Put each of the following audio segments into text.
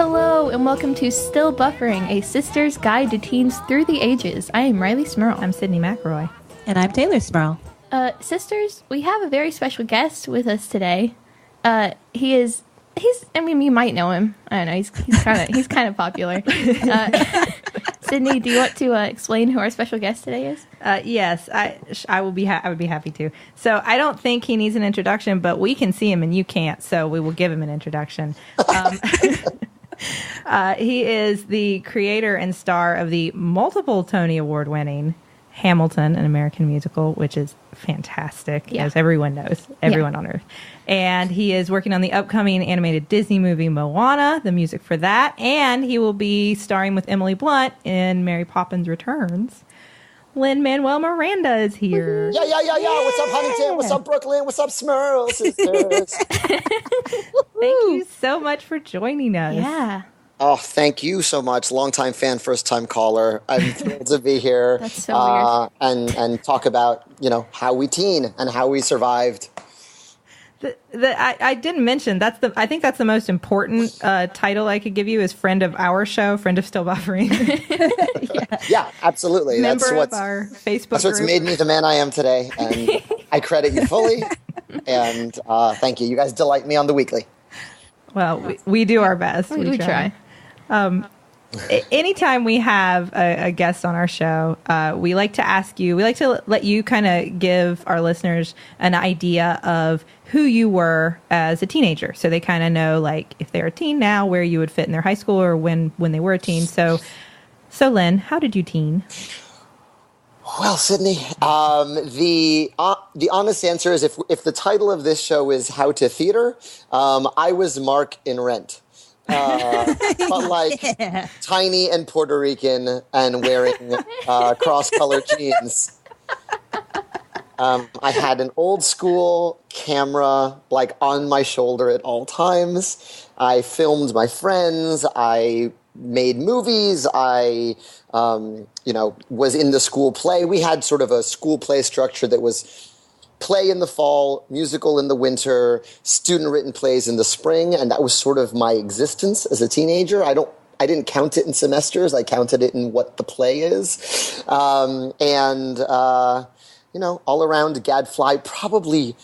Hello, and welcome to Still Buffering, a sister's guide to teens through the ages. I am Riley Smurl. I'm Sydney McElroy. And I'm Taylor Smurl. Sisters, we have a very special guest with us today. He's you might know him. I don't know, he's kind of popular. Sydney, do you want to explain who our special guest today is? Yes, I would be happy to. So I don't think he needs an introduction, but we can see him and you can't, so we will give him an introduction. He is the creator and star of the multiple Tony Award-winning Hamilton, an American musical, which is fantastic, as everyone knows, everyone on Earth. And he is working on the upcoming animated Disney movie Moana, the music for that, and he will be starring with Emily Blunt in Mary Poppins Returns. Lin-Manuel Miranda is here. Yeah. What's up, Huntington? What's up, Brooklyn? What's up, Smurl sisters? Thank you so much for joining us. Yeah. Oh, thank you so much. Longtime fan, first-time caller. I'm thrilled to be here. That's so weird. And talk about, how we teen and how we survived. I didn't mention, I think that's the most important title I could give you is friend of our show, friend of Still Buffering. Yeah, absolutely. Member of our Facebook That's what's made me the man I am today, and I credit you fully. And thank you. You guys delight me on the weekly. Well, we do our best. We try. Anytime we have a guest on our show, we like to let you kind of give our listeners an idea of who you were as a teenager. So they kind of know, like, if they're a teen now, where you would fit in their high school or when they were a teen. So Lynn, how did you teen? Well, Sydney, the honest answer is if the title of this show is How to Theater, I was Mark in Rent. But tiny and Puerto Rican and wearing cross-colored jeans. I had an old school camera on my shoulder at all times. I filmed my friends. I made movies. I was in the school play. We had sort of a school play structure that was play in the fall, musical in the winter, student-written plays in the spring, and that was sort of my existence as a teenager. I didn't count it in semesters. I counted it in what the play is. All around gadfly, probably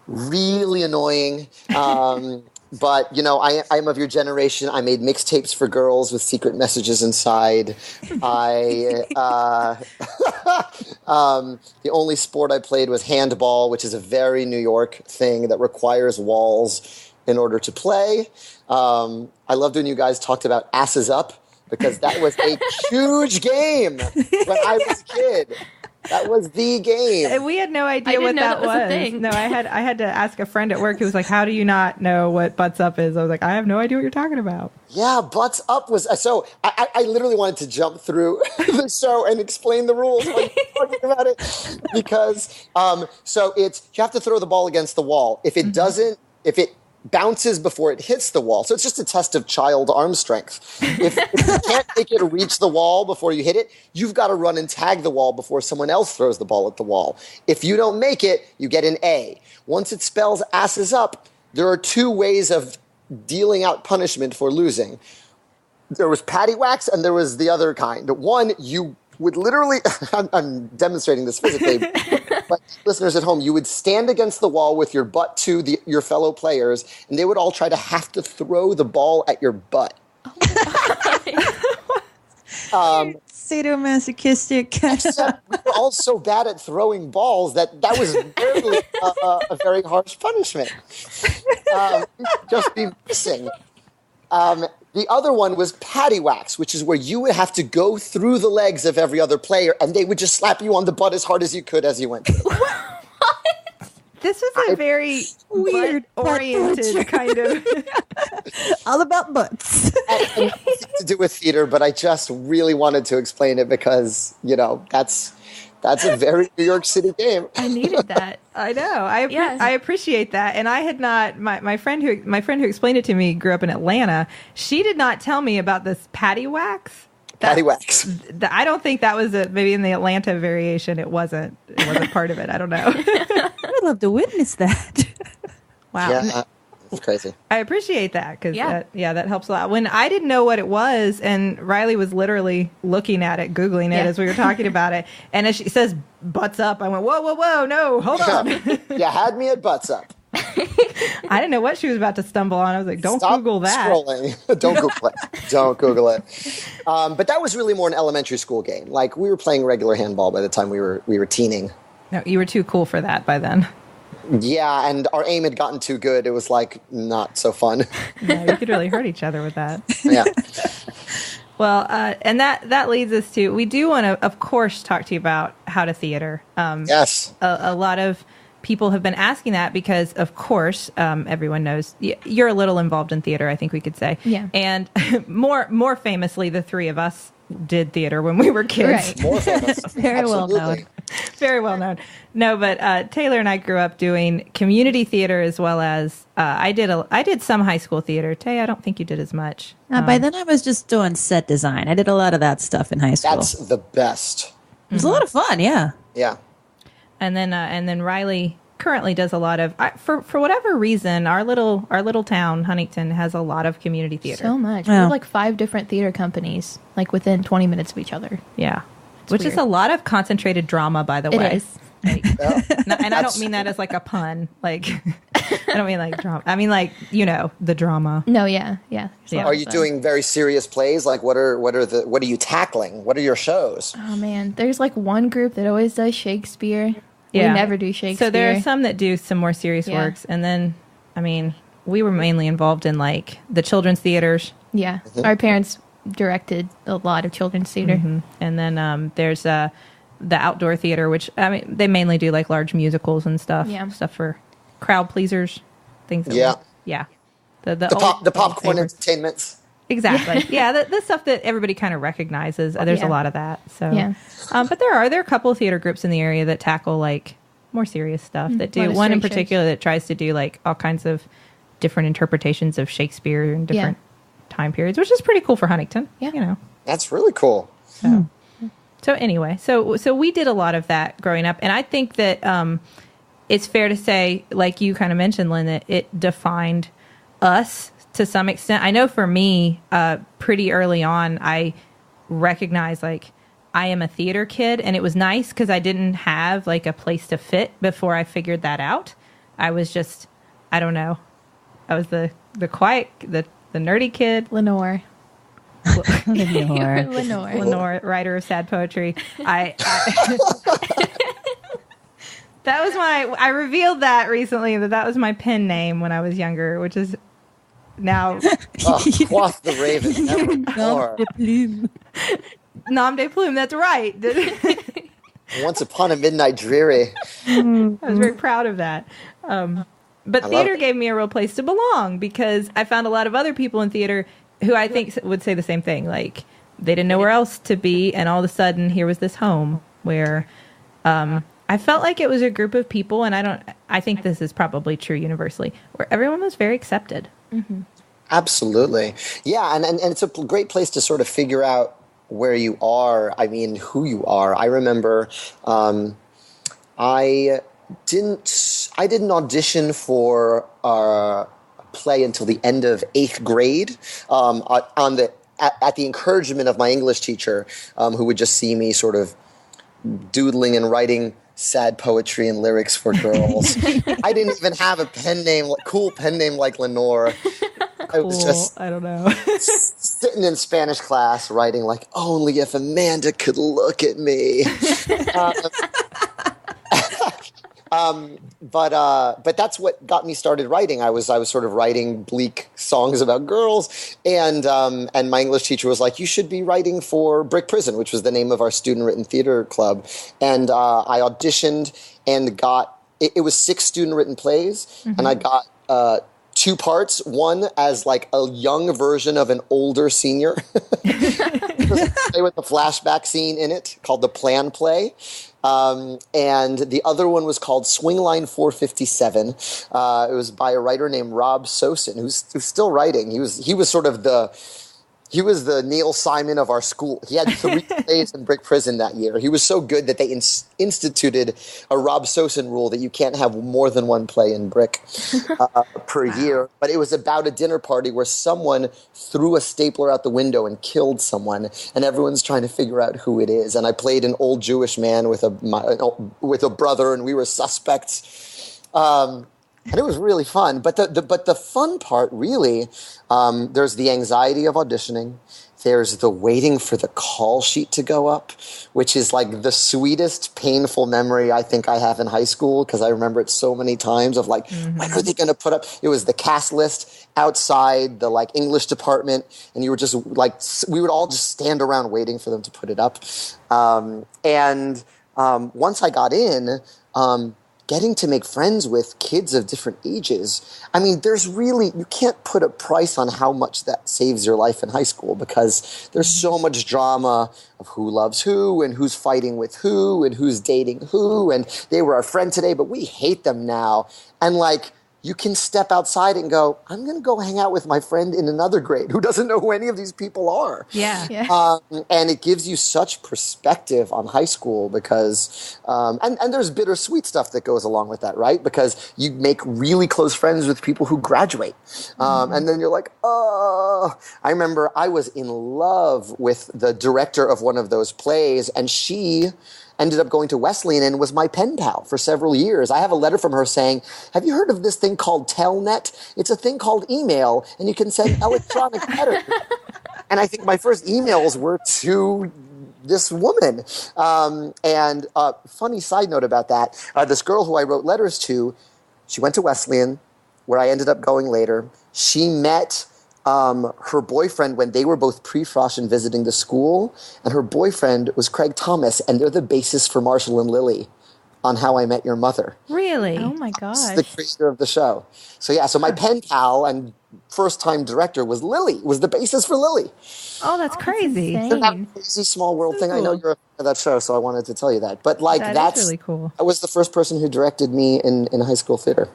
really annoying. But, I'm of your generation. I made mixtapes for girls with secret messages inside. The only sport I played was handball, which is a very New York thing that requires walls in order to play. I loved when you guys talked about asses up, because that was a huge game when I was a kid. That was the game. And we had no idea what that was. No, I had to ask a friend at work who was like, how do you not know what butts up is? I was like, I have no idea what you're talking about. Yeah, butts up was... So I literally wanted to jump through the show and explain the rules when you're talking about it. Because, so it's, you have to throw the ball against the wall. If it doesn't, if it bounces before it hits the wall. So it's just a test of child arm strength. If you can't make it reach the wall before you hit it, you've got to run and tag the wall before someone else throws the ball at the wall. If you don't make it, you get an A. Once it spells asses up, there are two ways of dealing out punishment for losing. There was patty wax and there was the other kind. One, you would literally, I'm demonstrating this physically, but listeners at home, you would stand against the wall with your butt to your fellow players, and they would all try to have to throw the ball at your butt. Sadomasochistic. Except we were all so bad at throwing balls that was really a very harsh punishment. Just be missing. The other one was patty wax, which is where you would have to go through the legs of every other player, and they would just slap you on the butt as hard as you could as you went through. This was a very butt-oriented kind of... All about butts. And nothing to do with theater, but I just really wanted to explain it because, that's a very New York City game. I needed that. I know. I appreciate that. And I had not. My friend who explained it to me grew up in Atlanta. She did not tell me about this patty wax. Patty wax. I don't think that was maybe in the Atlanta variation. It wasn't part of it. I don't know. I would love to witness that. Wow. Yeah. Crazy. I appreciate that because Yeah. that helps a lot. When I didn't know what it was, and Riley was literally looking at it, Googling it as we were talking about it, and as she says butts up, I went, whoa, no, hold on. You had me at butts up. I didn't know what she was about to stumble on. I was like, don't Stop Google that. Scrolling. Don't Google it. Don't Google it. But that was really more an elementary school game. Like, we were playing regular handball by the time we were teening. No, you were too cool for that by then. Yeah, and our aim had gotten too good. It was like not so fun. Yeah, you could really hurt each other with that. Yeah. Well, and that leads us to, we do want to, of course, talk to you about how to theater. Yes. A lot of people have been asking that because, of course, everyone knows you're a little involved in theater, I think we could say. Yeah. And more famously, the three of us did theater when we were kids. Right. More famous. Very well Absolutely. known. Very well known. No, but Taylor and I grew up doing community theater as well as I did some high school theater. Tay, I don't think you did as much. By then, I was just doing set design. I did a lot of that stuff in high school. That's the best. It was a lot of fun, yeah. Yeah. And then Riley currently does a lot of for whatever reason our little town Huntington has a lot of community theater. So much. We Yeah. have like 5 different theater companies, like within 20 minutes of each other. Yeah. Which is weird. a lot of concentrated drama, by the It way. is. Like, Yeah. and I don't mean that as like a pun. Like, I don't mean like drama. I mean like, the drama. No, yeah. There's a lot Are of you that. doing very serious plays? Like, what are you tackling? What are your shows? Oh man, there's like one group that always does Shakespeare. Yeah. We never do Shakespeare. So there are some that do some more serious Yeah. works. And then, I mean, we were mainly involved in like the children's theaters. Yeah, Mm-hmm. our parents directed a lot of children's theater. And then there's the outdoor theater, which, I mean, they mainly do like large musicals and stuff. Yeah. Stuff for crowd pleasers, things. That Yeah. Yeah. The popcorn entertainments. Exactly. Yeah, the stuff that everybody kind of recognizes. There's Yeah. a lot of that. So, Yeah. But there are a couple of theater groups in the area that tackle like more serious stuff. That a lot do of one in straight shows. particular that tries to do like all kinds of different interpretations of Shakespeare in different time periods, which is pretty cool for Huntington. Yeah. That's really cool. So anyway, so we did a lot of that growing up, and I think that it's fair to say, like you kind of mentioned, Lynn, that it defined us to some extent. I know for me, pretty early on, I recognized like I am a theater kid, and it was nice because I didn't have like a place to fit before I figured that out. I was just, I don't know, I was the quiet, the nerdy kid. Lenore. Lenore. Lenore, writer of sad poetry. I that was I revealed that recently that was my pen name when I was younger, which is now Quoth the raven nevermore. nom de plume. That's right. Once upon a midnight dreary. I was very proud of that. But love theater it. gave me a real place to belong because I found a lot of other people in theater who I think would say the same thing. Like they didn't know where else to be, and all of a sudden here was this home where I felt like it was a group of people, and I think this is probably true universally, where everyone was very accepted. Absolutely. Yeah, and it's a great place to sort of figure out where you are. I mean, who you are. I remember I didn't audition for a play until the end of 8th grade at the encouragement of my English teacher, who would just see me sort of doodling and writing sad poetry and lyrics for girls. I didn't even have a cool pen name like Lenore. I was just I don't know. sitting in Spanish class writing like, only if Amanda could look at me. But that's what got me started writing. I was sort of writing bleak songs about girls, and my English teacher was like, "You should be writing for Brick Prison," which was the name of our student written theater club. And I auditioned and got it was 6 student written plays, and I got 2 parts. One as like a young version of an older senior, play with the flashback scene in it called the Plan Play. And the other one was called Swing Line 457. It was by a writer named Rob Sosin, who's still writing. He was sort of He was the Neil Simon of our school. He had 3 plays in Brick Prison that year. He was so good that they instituted a Rob Sosin rule that you can't have more than 1 play in Brick per year. But it was about a dinner party where someone threw a stapler out the window and killed someone, and everyone's trying to figure out who it is. And I played an old Jewish man with a brother, and we were suspects. And it was really fun. But the fun part, really, there's the anxiety of auditioning. There's the waiting for the call sheet to go up, which is like the sweetest, painful memory I think I have in high school, because I remember it so many times of like, when are they going to put up? It was the cast list outside the like English department, and you were just like, we would all just stand around waiting for them to put it up. Once I got in, getting to make friends with kids of different ages. I mean, you can't put a price on how much that saves your life in high school, because there's so much drama of who loves who and who's fighting with who and who's dating who, and they were our friend today, but we hate them now. And like, you can step outside and go, I'm going to go hang out with my friend in another grade who doesn't know who any of these people are. Yeah. And it gives you such perspective on high school because, and there's bittersweet stuff that goes along with that, right? Because you make really close friends with people who graduate. And then you're like, oh, I remember I was in love with the director of one of those plays, and she ended up going to Wesleyan and was my pen pal for several years. I have a letter from her saying, have you heard of this thing called Telnet? It's a thing called email, and you can send electronic letters. And I think my first emails were to this woman. And funny side note about that, this girl who I wrote letters to, she went to Wesleyan, where I ended up going later. She met her boyfriend when they were both pre-frosh and visiting the school, and her boyfriend was Craig Thomas, and they're the basis for Marshall and Lily on How I Met Your Mother. Really? Oh my gosh. The creator of the show. So yeah, so my pen pal and first-time director was Lily, was the basis for Lily. Oh, that's crazy. That's Isn't that insane. a crazy small world thing? Cool. I know you're a fan of that show, so I wanted to tell you that. But like That's really cool. I was the first person who directed me in high school theater.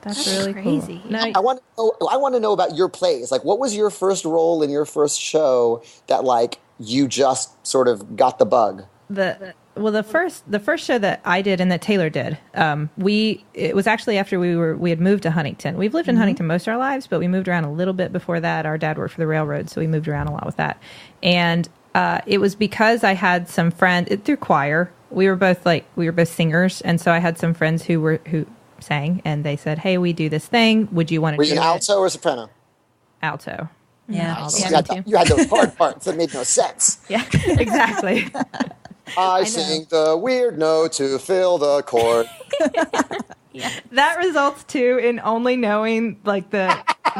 That's That's really crazy. cool. No, I want to know about your plays. Like, what was your first role in your first show that like you just sort of got the bug? the first show that I did and that Taylor did, it was actually after we had moved to Huntington. We've lived in Huntington most of our lives, but we moved around a little bit before that. Our dad worked for the railroad, so we moved around a lot with that. And it was because I had some friends through choir. We were both singers, and so I had some friends who sang, and they said, "Hey, we do this thing. Would you want to do it?" Were you an alto or soprano? Alto. Yeah. You had those hard parts that made no sense. Yeah, exactly. I sing the weird note to fill the chord. That results too in only knowing like the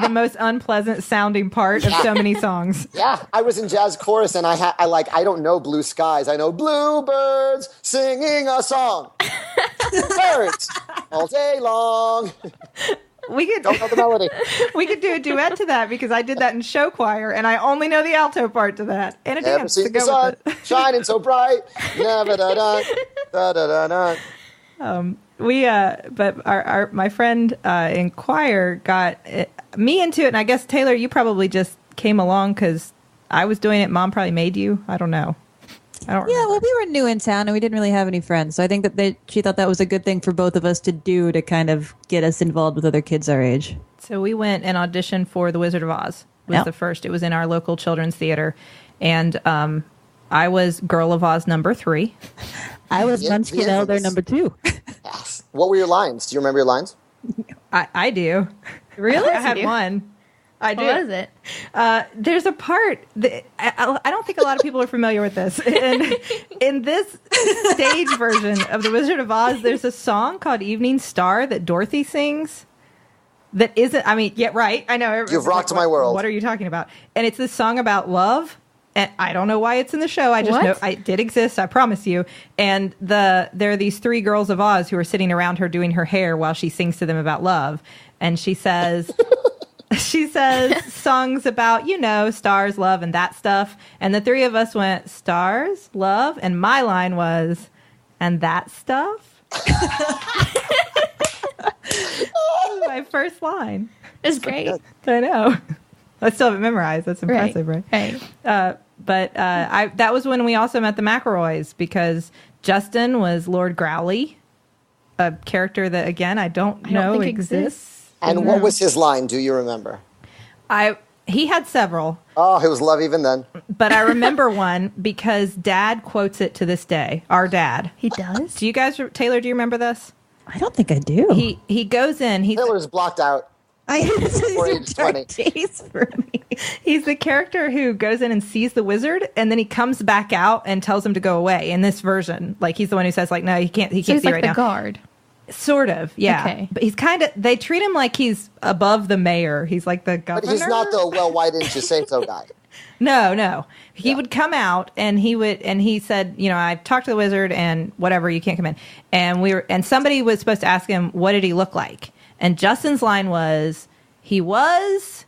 most unpleasant sounding part of so many songs. Yeah, I was in jazz chorus, and I don't know Blue Skies. I know bluebirds singing a song. Birds all day long. Don't know the melody. We could do a duet to that because I did that in show choir, and I only know the alto part to that, and a Never dance to seen the go sun with it. shining so bright. Never da da da da da da. But my friend in choir got me into it, and I guess Taylor, you probably just came along because I was doing it. Mom probably made you. I don't know. Yeah, well, we were new in town and we didn't really have any friends. So I think that she thought that was a good thing for both of us to do to kind of get us involved with other kids our age. So we went and auditioned for The Wizard of Oz. Was the first. It was in our local children's theater. And I was Girl of Oz number 3. I was Munchkin Elder number 2. Yes. What were your lines? Do you remember your lines? I do. Really? I had one. I do. What was it? There's a part that I don't think a lot of people are familiar with this. In this stage version of The Wizard of Oz, there's a song called Evening Star that Dorothy sings. That isn't, I mean, yeah, right. I know. You've rocked my world. What are you talking about? And it's this song about love. And I don't know why it's in the show. I just know it did exist. I promise you. And there are these 3 girls of Oz who are sitting around her doing her hair while she sings to them about love. And she says... She says songs about, stars, love, and that stuff. And the 3 of us went, stars, love, and my line was, and that stuff? That was my first line. It's great. I know. I still have it memorized. That's impressive, right? But that was when we also met the McElroys, because Justin was Lord Growly, a character that, again, I don't know exists. And what was his line? Do you remember? He had several. Oh, it was love even then. But I remember one because Dad quotes it to this day. Our dad. He does? Do you guys, Taylor, do you remember this? I don't think I do. He goes in. Taylor's blocked out. This is dark 20. days for me. He's the character who goes in and sees the wizard, and then he comes back out and tells him to go away. In this version, like, he's the one who says, like, no, he can't. He can't see like right the now. Guard. Sort of, yeah. Okay. But he's kind of. They treat him like he's above the mayor. He's like the governor. But he's not the, well, why didn't you say so guy. No. He would come out and he said, you know, I've talked to the wizard and whatever, you can't come in. And somebody was supposed to ask him, what did he look like? And Justin's line was, he was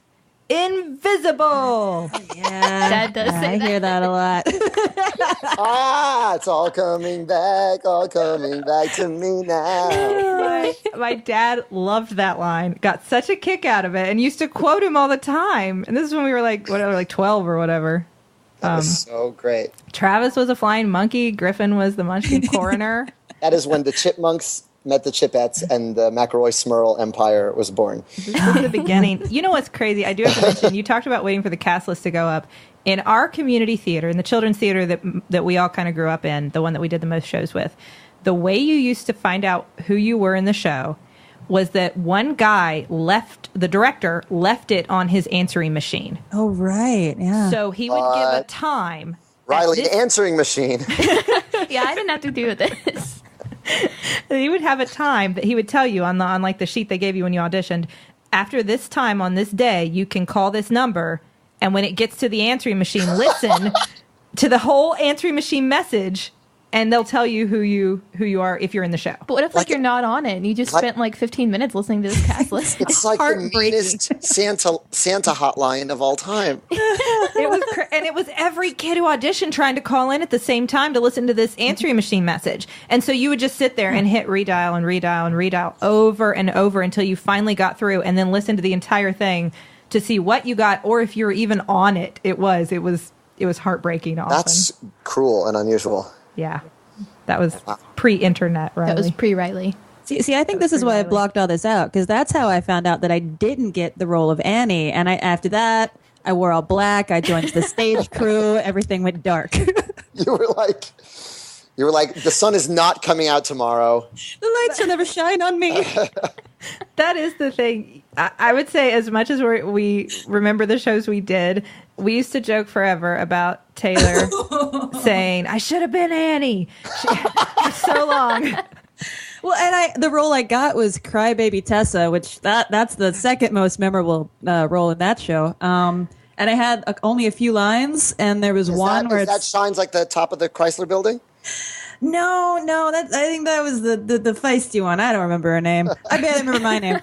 invisible. Yeah, Dad does say I that. hear that a lot. It's all coming back to me now. My dad loved that line, got such a kick out of it, and used to quote him all the time. And this is when we were like 12 or whatever. That was so great. Travis was a flying monkey. Griffin was the munchkin coroner. That is when the chipmunks met the Chipettes and the McElroy Smurl Empire was born. This is the beginning. You know what's crazy? I do have to mention, you talked about waiting for the cast list to go up. In our community theater, in the children's theater that we all kind of grew up in, the one that we did the most shows with, the way you used to find out who you were in the show was that one guy the director left it on his answering machine. Oh, right. Yeah. So he would give a time. Riley, the answering machine. Yeah, I didn't have to do this. He would have a time that he would tell you on like the sheet they gave you when you auditioned. After this time on this day, you can call this number, and when it gets to the answering machine, listen to the whole answering machine message, and they'll tell you who you are if you're in the show. But what if you're not on it and you just spent like 15 minutes listening to this cast list? It's like the meanest Santa hotline of all time. It was every kid who auditioned trying to call in at the same time to listen to this answering machine message. And so you would just sit there and hit redial and redial and redial over and over until you finally got through, and then listen to the entire thing to see what you got, or if you were even on it. It was heartbreaking often. That's cruel and unusual. Yeah. That was pre-internet, right? That was pre-Riley. See, I think this is why I blocked all this out, because that's how I found out that I didn't get the role of Annie. And after that, I wore all black. I joined the stage crew. Everything went dark. You were like, the sun is not coming out tomorrow. The lights will never shine on me. That is the thing. I would say, as much as we remember the shows we did, we used to joke forever about Taylor saying, I should have been Annie for so long. Well, and the role I got was Crybaby Tessa, which that's the second most memorable role in that show. And I had only a few lines, and there was one where that shines like the top of the Chrysler Building. No, I think that was the feisty one. I don't remember her name. I barely remember my name.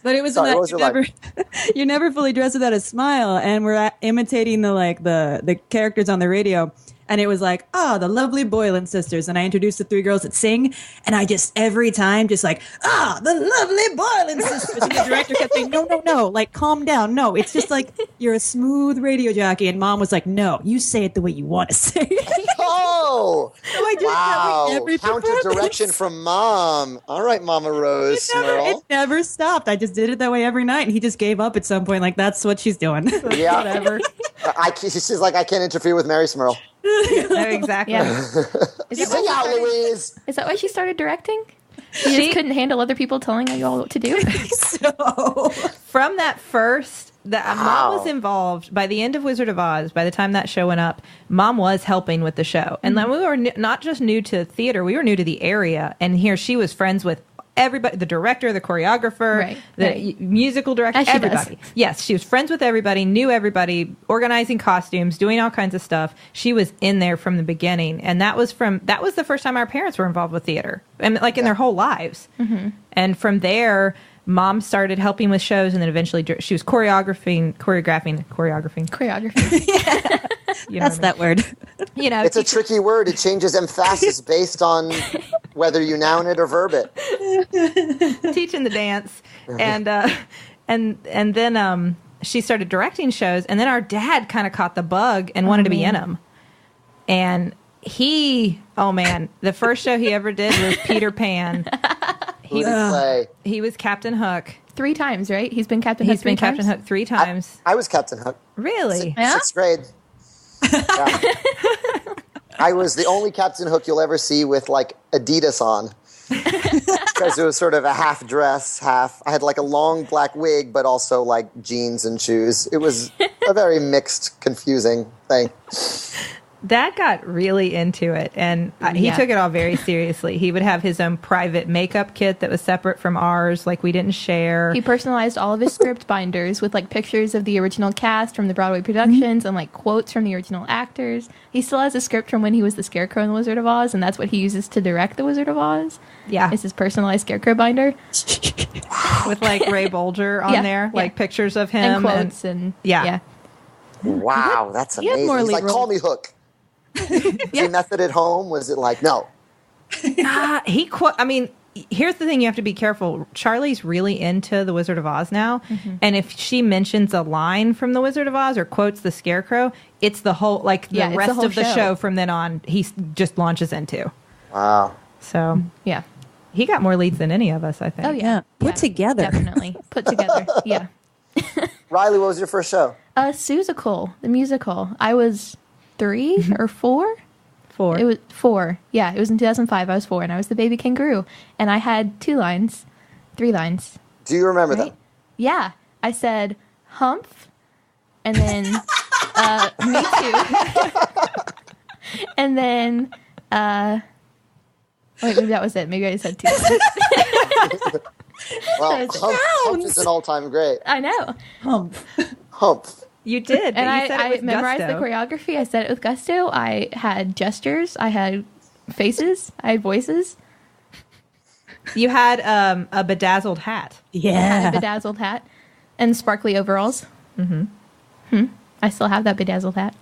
But it was Sorry, in that you're never fully dressed without a smile, and we're imitating the characters on the radio. And it was like, the lovely Boylan sisters. And I introduced the three girls that sing. And I just, every time, just like, the lovely Boylan sisters. And the director kept saying, no, like, calm down. No, it's just like, you're a smooth radio jockey. And Mom was like, no, you say it the way you want to say it. Oh, So I did that with every counter performance. direction from Mom. All right, Mama Rose. It never stopped. I just did it that way every night. And he just gave up at some point. Like, that's what she's doing. Yeah. Whatever. She's like, I can't interfere with Mary Smurl. No, exactly. Yeah. Sing out, Louise. Is that why she started directing? She just couldn't handle other people telling you all what to do? So From that first, Mom was involved by the end of Wizard of Oz. By the time that show went up, Mom was helping with the show. And then we were not just new to theater, we were new to the area. And here she was friends with everybody, the director, the choreographer, musical director, As she everybody. does. Yes, she was friends with everybody, knew everybody, organizing costumes, doing all kinds of stuff. She was in there from the beginning, and that was the first time our parents were involved with theater, and like in their whole lives. Mm-hmm. And from there, Mom started helping with shows, and then eventually she was choreographing. You know that's that word. You know, It's a tricky word. It changes emphasis based on whether you noun it or verb it. teaching the dance, and then she started directing shows, and then our dad kind of caught the bug and wanted to be in them. And the first show he ever did was Peter Pan. He was Captain Hook. 3 times, right? He's been Captain Hook. He's been Captain Hook 3 times. I was Captain Hook. Really? Sixth grade. Yeah. I was the only Captain Hook you'll ever see with like Adidas on. Because it was sort of a half dress, half. I had like a long black wig, but also like jeans and shoes. It was a very mixed, confusing thing. Dad got really into it, and he took it all very seriously. He would have his own private makeup kit that was separate from ours, like we didn't share. He personalized all of his script binders with like pictures of the original cast from the Broadway productions and like quotes from the original actors. He still has a script from when he was the Scarecrow in The Wizard of Oz, and that's what he uses to direct The Wizard of Oz. Yeah. It's his personalized Scarecrow binder. With like Ray Bolger on there, like pictures of him. And quotes and yeah. Wow, that's amazing. He's like, call me Hook. Your method at home, was it like, no? I mean, here's the thing you have to be careful. Charlie's really into The Wizard of Oz now. Mm-hmm. And if she mentions a line from The Wizard of Oz or quotes the Scarecrow, it's the whole, like the rest of the show from then on, he just launches into. Wow. So, yeah. He got more leads than any of us, I think. Oh, yeah. Put together. Definitely. Put together. Yeah. Riley, what was your first show? Susical, the musical. I was 3 or 4? 4. It was 4. Yeah, it was in 2005. I was 4, and I was the baby kangaroo. And I had 3 lines. Do you remember them? Yeah. I said, humph, and then, me too. And then, wait, maybe that was it. Maybe I said 2 lines. Well, humph is an all-time great. I know. Humph. You did. And you said I it with memorized gusto. the choreography. I said it with gusto. I had gestures. I had faces. I had voices. You had a bedazzled hat. I had a bedazzled hat and sparkly overalls. Mm-hmm. I still have that bedazzled hat.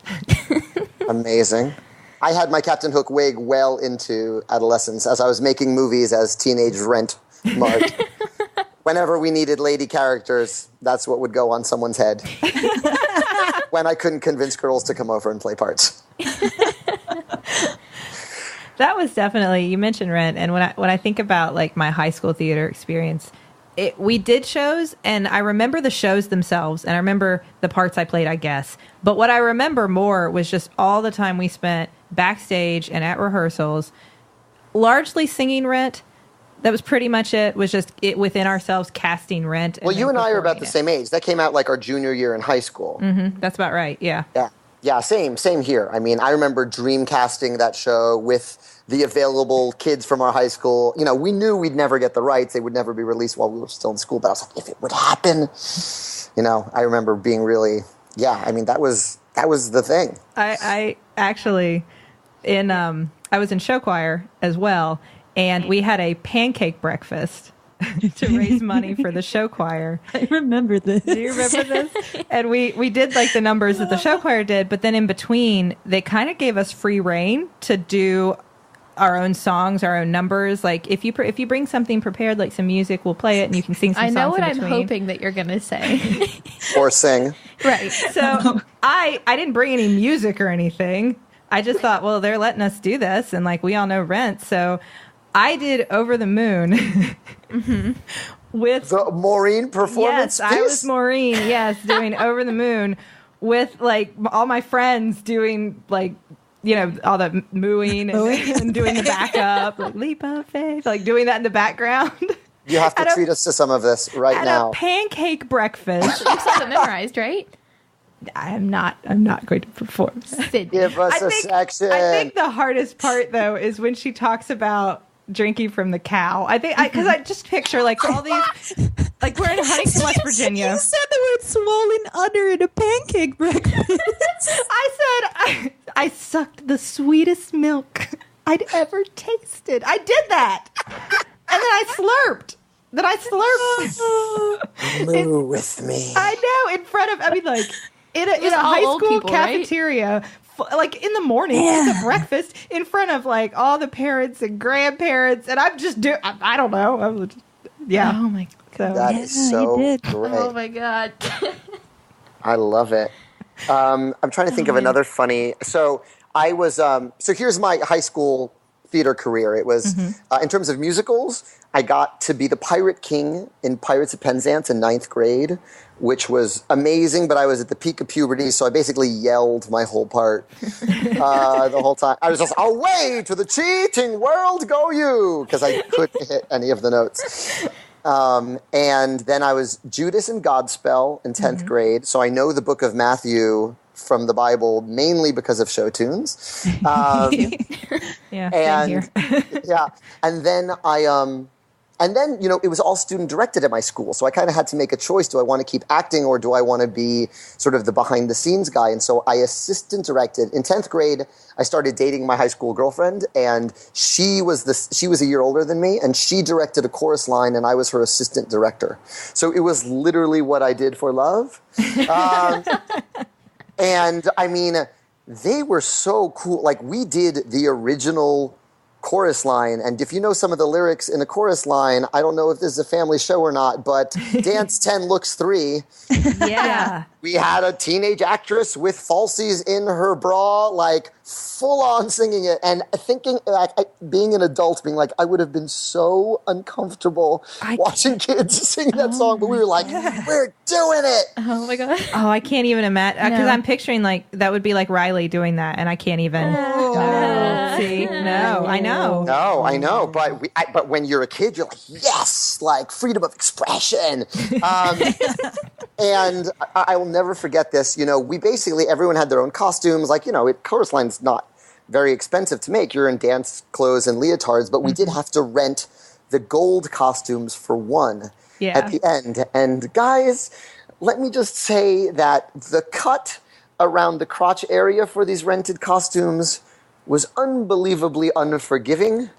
Amazing. I had my Captain Hook wig well into adolescence as I was making movies as teenage rent marked. Whenever we needed lady characters, that's what would go on someone's head. When I couldn't convince girls to come over and play parts. That was definitely, you mentioned Rent, and when I think about like my high school theater experience, we did shows, and I remember the shows themselves, and I remember the parts I played, I guess. But what I remember more was just all the time we spent backstage and at rehearsals, largely singing Rent. That was pretty much it. Was just it within ourselves casting Rent. Well, you and I are about the same age. That came out like our junior year in high school. Mm-hmm. That's about right. Yeah. Yeah. Same here. I mean, I remember dream casting that show with the available kids from our high school. You know, we knew we'd never get the rights; they would never be released while we were still in school. But I was like, if it would happen, you know, I remember being really, I mean, that was the thing. I actually I was in show choir as well. And we had a pancake breakfast to raise money for the show choir. I remember this. Do you remember this? And we did like the numbers that the show choir did, but then in between, they kind of gave us free reign to do our own songs, our own numbers. Like if you bring something prepared, like some music, we'll play it, and you can sing some songs. I know what in I'm between. hoping that you're going to say. Or sing. Right. So I didn't bring any music or anything. I just thought, well, they're letting us do this, and like we all know Rent, so I did Over the Moon with the Maureen performance. Yes, I was Maureen. Yes, doing Over the Moon with like all my friends doing like, you know, all the mooing and doing the backup, like leap of faith, like doing that in the background. You have to treat us to some of this right now. At a pancake breakfast. You still have it memorized, right? I'm not going to perform. Give us a section. I think the hardest part though is when she talks about drinking from the cow. I think because I just picture like all these, like we're in Huntington, West Virginia. You said the word swollen udder in a pancake breakfast. I said I sucked the sweetest milk I'd ever tasted. I did that, and then I slurped. Moo with me. I know, in front of, I mean, like in a high school people, cafeteria. Right? Like in the morning, it's a breakfast in front of like all the parents and grandparents, and I'm just I don't know. Oh my god, that is so great. Oh my god. I love it. I'm trying to think of another funny. So I was. So here's my high school theater career. It was in terms of musicals. I got to be the Pirate King in Pirates of Penzance in 9th grade, which was amazing. But I was at the peak of puberty, so I basically yelled my whole part the whole time. I was just, "Away to the cheating world go you," because I couldn't hit any of the notes. And then I was Judas in Godspell in 10th grade, so I know the book of Matthew from the Bible mainly because of show tunes. Yeah, and yeah, and then it was all student directed at my school, so I kind of had to make a choice: do I want to keep acting, or do I want to be sort of the behind the scenes guy? And so I assistant directed in 10th grade. I started dating my high school girlfriend, and she was a year older than me, and she directed a chorus line, and I was her assistant director. So it was literally what I did for love. And I mean, they were so cool. Like, we did the original chorus line, and if you know some of the lyrics in a chorus line, I don't know if this is a family show or not, but dance 10 looks 3. Yeah. We had a teenage actress with falsies in her bra, like full on singing it, and thinking, like, being an adult, being like, I would have been so uncomfortable watching kids sing that song, but we were like, we're doing it. Oh my God. Oh, I can't even imagine, because No. I'm picturing like that would be like Riley doing that, and I can't even. See, no, I know. No, I know, but when you're a kid, you're like, yes, like freedom of expression. And I will never forget this. We basically, everyone had their own costumes. Like, chorus line's not very expensive to make. You're in dance clothes and leotards, but we did have to rent the gold costumes for one at the end. And guys, let me just say that the cut around the crotch area for these rented costumes was unbelievably unforgiving.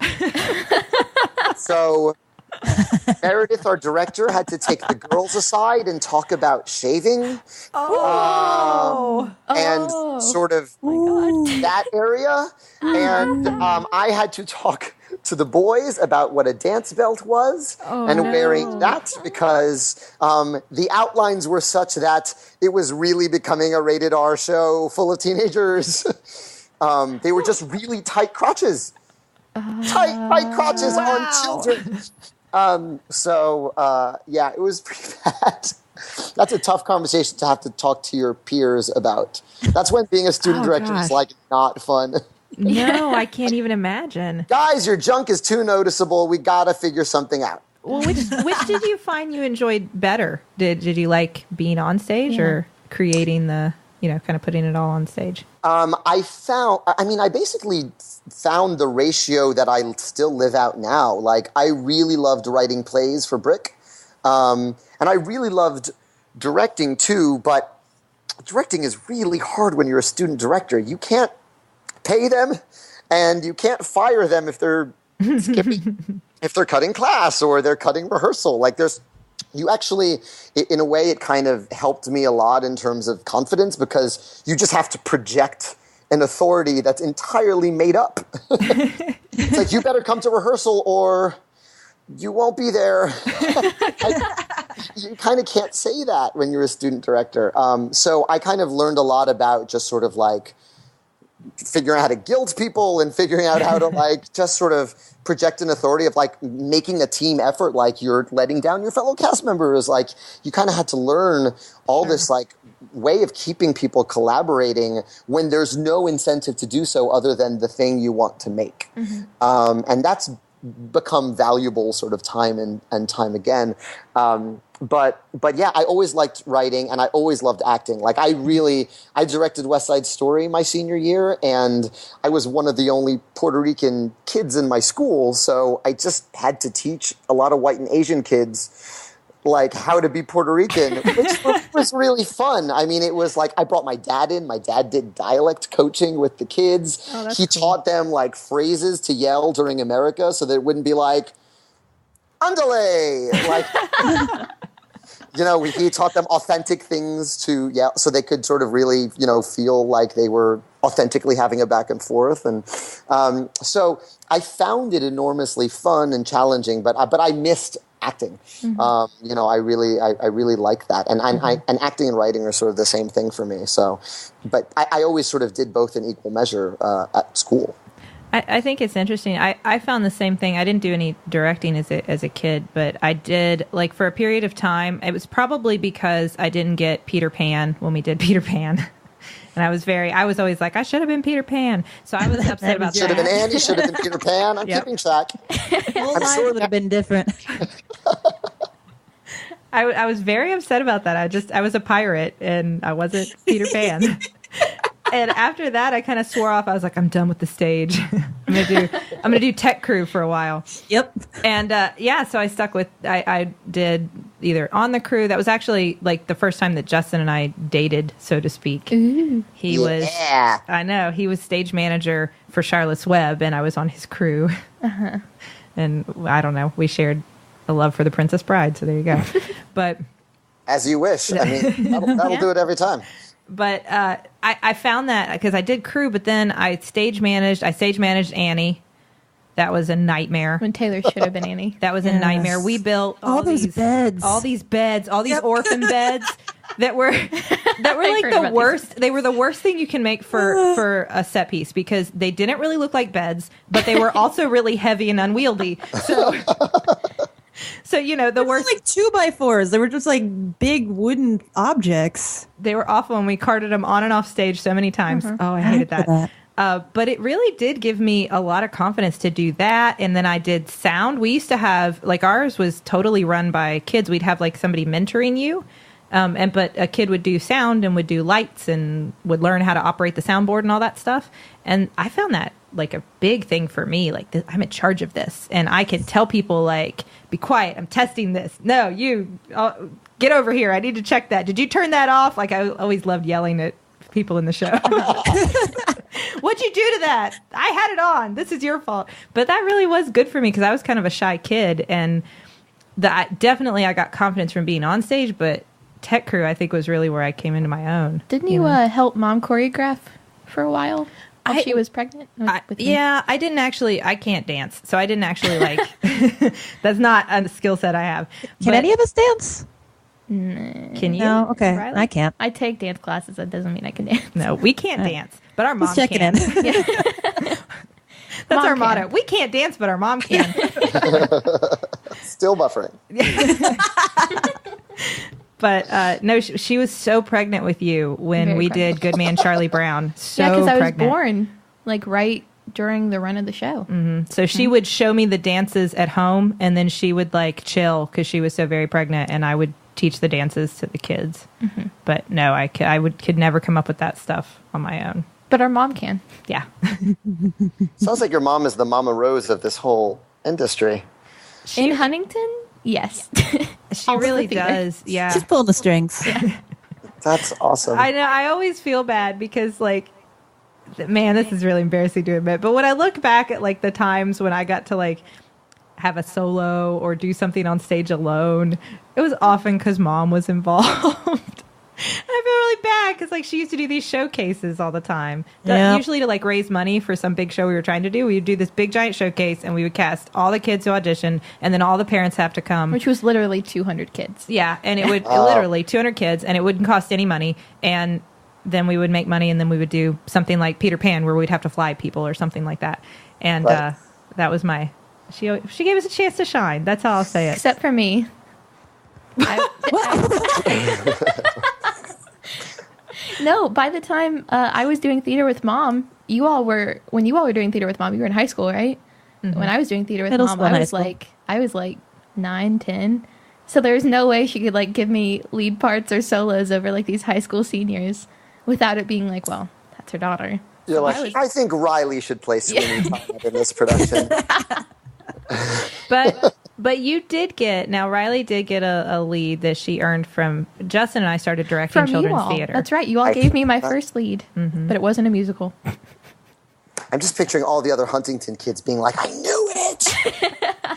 So Meredith, our director, had to take the girls aside and talk about shaving. And sort of that area. And I had to talk to the boys about what a dance belt was wearing that, because the outlines were such that it was really becoming a rated R show full of teenagers. They were just really tight crotches. Tight crotches on children. It was pretty bad. That's a tough conversation to have to talk to your peers about. That's when being a student director is like not fun. No, I can't even imagine. Guys, your junk is too noticeable. We gotta figure something out. Well, which did you find you enjoyed better? Did you like being on stage or creating the, kind of putting it all on stage? I basically found the ratio that I still live out now. Like, I really loved writing plays for Brick. And I really loved directing too, but directing is really hard when you're a student director. You can't pay them, and you can't fire them if they're skipping, if they're cutting class or they're cutting rehearsal. Like, you actually, in a way, it kind of helped me a lot in terms of confidence, because you just have to project an authority that's entirely made up. It's like, you better come to rehearsal or you won't be there. You kind of can't say that when you're a student director. So I kind of learned a lot about just sort of like figuring out how to guilt people and figuring out how to like just sort of project an authority of like making a team effort, like you're letting down your fellow cast members. Like, you kind of had to learn all this like way of keeping people collaborating when there's no incentive to do so other than the thing you want to make. And that's become valuable sort of time and time again. But yeah, I always liked writing and I always loved acting. Like, I directed West Side Story my senior year, and I was one of the only Puerto Rican kids in my school. So I just had to teach a lot of white and Asian kids like how to be Puerto Rican, which was really fun. I mean, it was like, I brought my dad in. My dad did dialect coaching with the kids. He taught them like phrases to yell during America so that it wouldn't be like, "Andale!" Like, he taught them authentic things to yell so they could sort of really, feel like they were authentically having a back and forth. And so I found it enormously fun and challenging, but I missed acting. I really like that, and acting and writing are sort of the same thing for me. So, but I always sort of did both in equal measure at school. I think it's interesting. I found the same thing. I didn't do any directing as a kid, but I did, like, for a period of time. It was probably because I didn't get Peter Pan when we did Peter Pan. And I was always like, I should have been Peter Pan. So I was upset about that. Should have been Andy, should have been Peter Pan. I'm keeping track. Whole life would have been different. I was very upset about that. I was a pirate and I wasn't Peter Pan. And after that, I kind of swore off. I was like, I'm done with the stage. I'm gonna do tech crew for a while. Yep. And so I stuck with. I did either on the crew. That was actually like the first time that Justin and I dated, so to speak. Ooh. He was. I know he was stage manager for Charlotte's Web, and I was on his crew. Uh-huh. And I don't know. We shared a love for The Princess Bride. So there you go. But as you wish. I mean, that'll do it every time. But I found that because I did crew, but then I stage managed Annie. That was a nightmare. When Taylor should have been Annie. That was a nightmare. We built all these beds, all these orphan beds that were like the worst. They were the worst thing you can make for a set piece because they didn't really look like beds, but they were also really heavy and unwieldy. So the worst, like 2x4s. They were just like big wooden objects. They were awful, and we carted them on and off stage so many times. Mm-hmm. Oh, I hated that. But it really did give me a lot of confidence to do that. And then I did sound. We used to have, like, ours was totally run by kids. We'd have like somebody mentoring you, but a kid would do sound and would do lights and would learn how to operate the soundboard and all that stuff. And I found that like a big thing for me. Like, I'm in charge of this, and I could tell people, like, be quiet, I'm testing this. No, you get over here. I need to check that. Did you turn that off? Like, I always loved yelling at people in the show. What'd you do to that? I had it on. This is your fault. But that really was good for me because I was kind of a shy kid, and I got confidence from being on stage. But tech crew, I think, was really where I came into my own. Didn't you help Mom choreograph for a while? While she was pregnant? I didn't actually. I can't dance, so I didn't actually like. That's not a skill set I have. Can any of us dance? Can you? No, okay. Riley? I can't. I take dance classes. That doesn't mean I can dance. No, we can't dance, but our mom checking can. in. That's Mom our can. motto. We can't dance, but our mom can. Still buffering. But no, she was so pregnant with you when Very we pregnant. did Good Man Charlie Brown. So because I was pregnant. born like right during the run of the show. Mm-hmm. So she would show me the dances at home, and then she would like chill because she was so very pregnant, and I would teach the dances to the kids. Mm-hmm. But no, I could never come up with that stuff on my own. But our mom can. Yeah. Sounds like your mom is the Mama Rose of this whole industry. In Huntington? Yes. She really does. Yeah. She's pulling the strings. That's awesome. I know. I always feel bad because, like, man, this is really embarrassing to admit. But when I look back at, like, the times when I got to, like, have a solo or do something on stage alone, it was often because Mom was involved. I feel really bad because, like, she used to do these showcases all the time. Yep. Usually to, like, raise money for some big show we were trying to do. We would do this big, giant showcase, and we would cast all the kids to audition, and then all the parents have to come. Which was literally 200 kids. Yeah, and it would literally 200 kids, and it wouldn't cost any money. And then we would make money, and then we would do something like Peter Pan, where we'd have to fly people or something like that. And Right. that was my... She gave us a chance to shine. That's how I'll say it. Except for me. No, by the time I was doing theater with Mom, when you all were doing theater with Mom, you were in high school, right? Mm-hmm. When I was doing theater with Middle Mom, school, I was like 9, 10. So there's no way she could like give me lead parts or solos over like these high school seniors without it being like, well, that's her daughter. You're So like, I think Riley should play Sweeney Todd in this production. But you did get, now Riley did get a lead that she earned from Justin, and I started directing From you children's all. theater. That's right. You all gave me my first lead, but it wasn't a musical. I'm just picturing all the other Huntington kids being like, I knew it!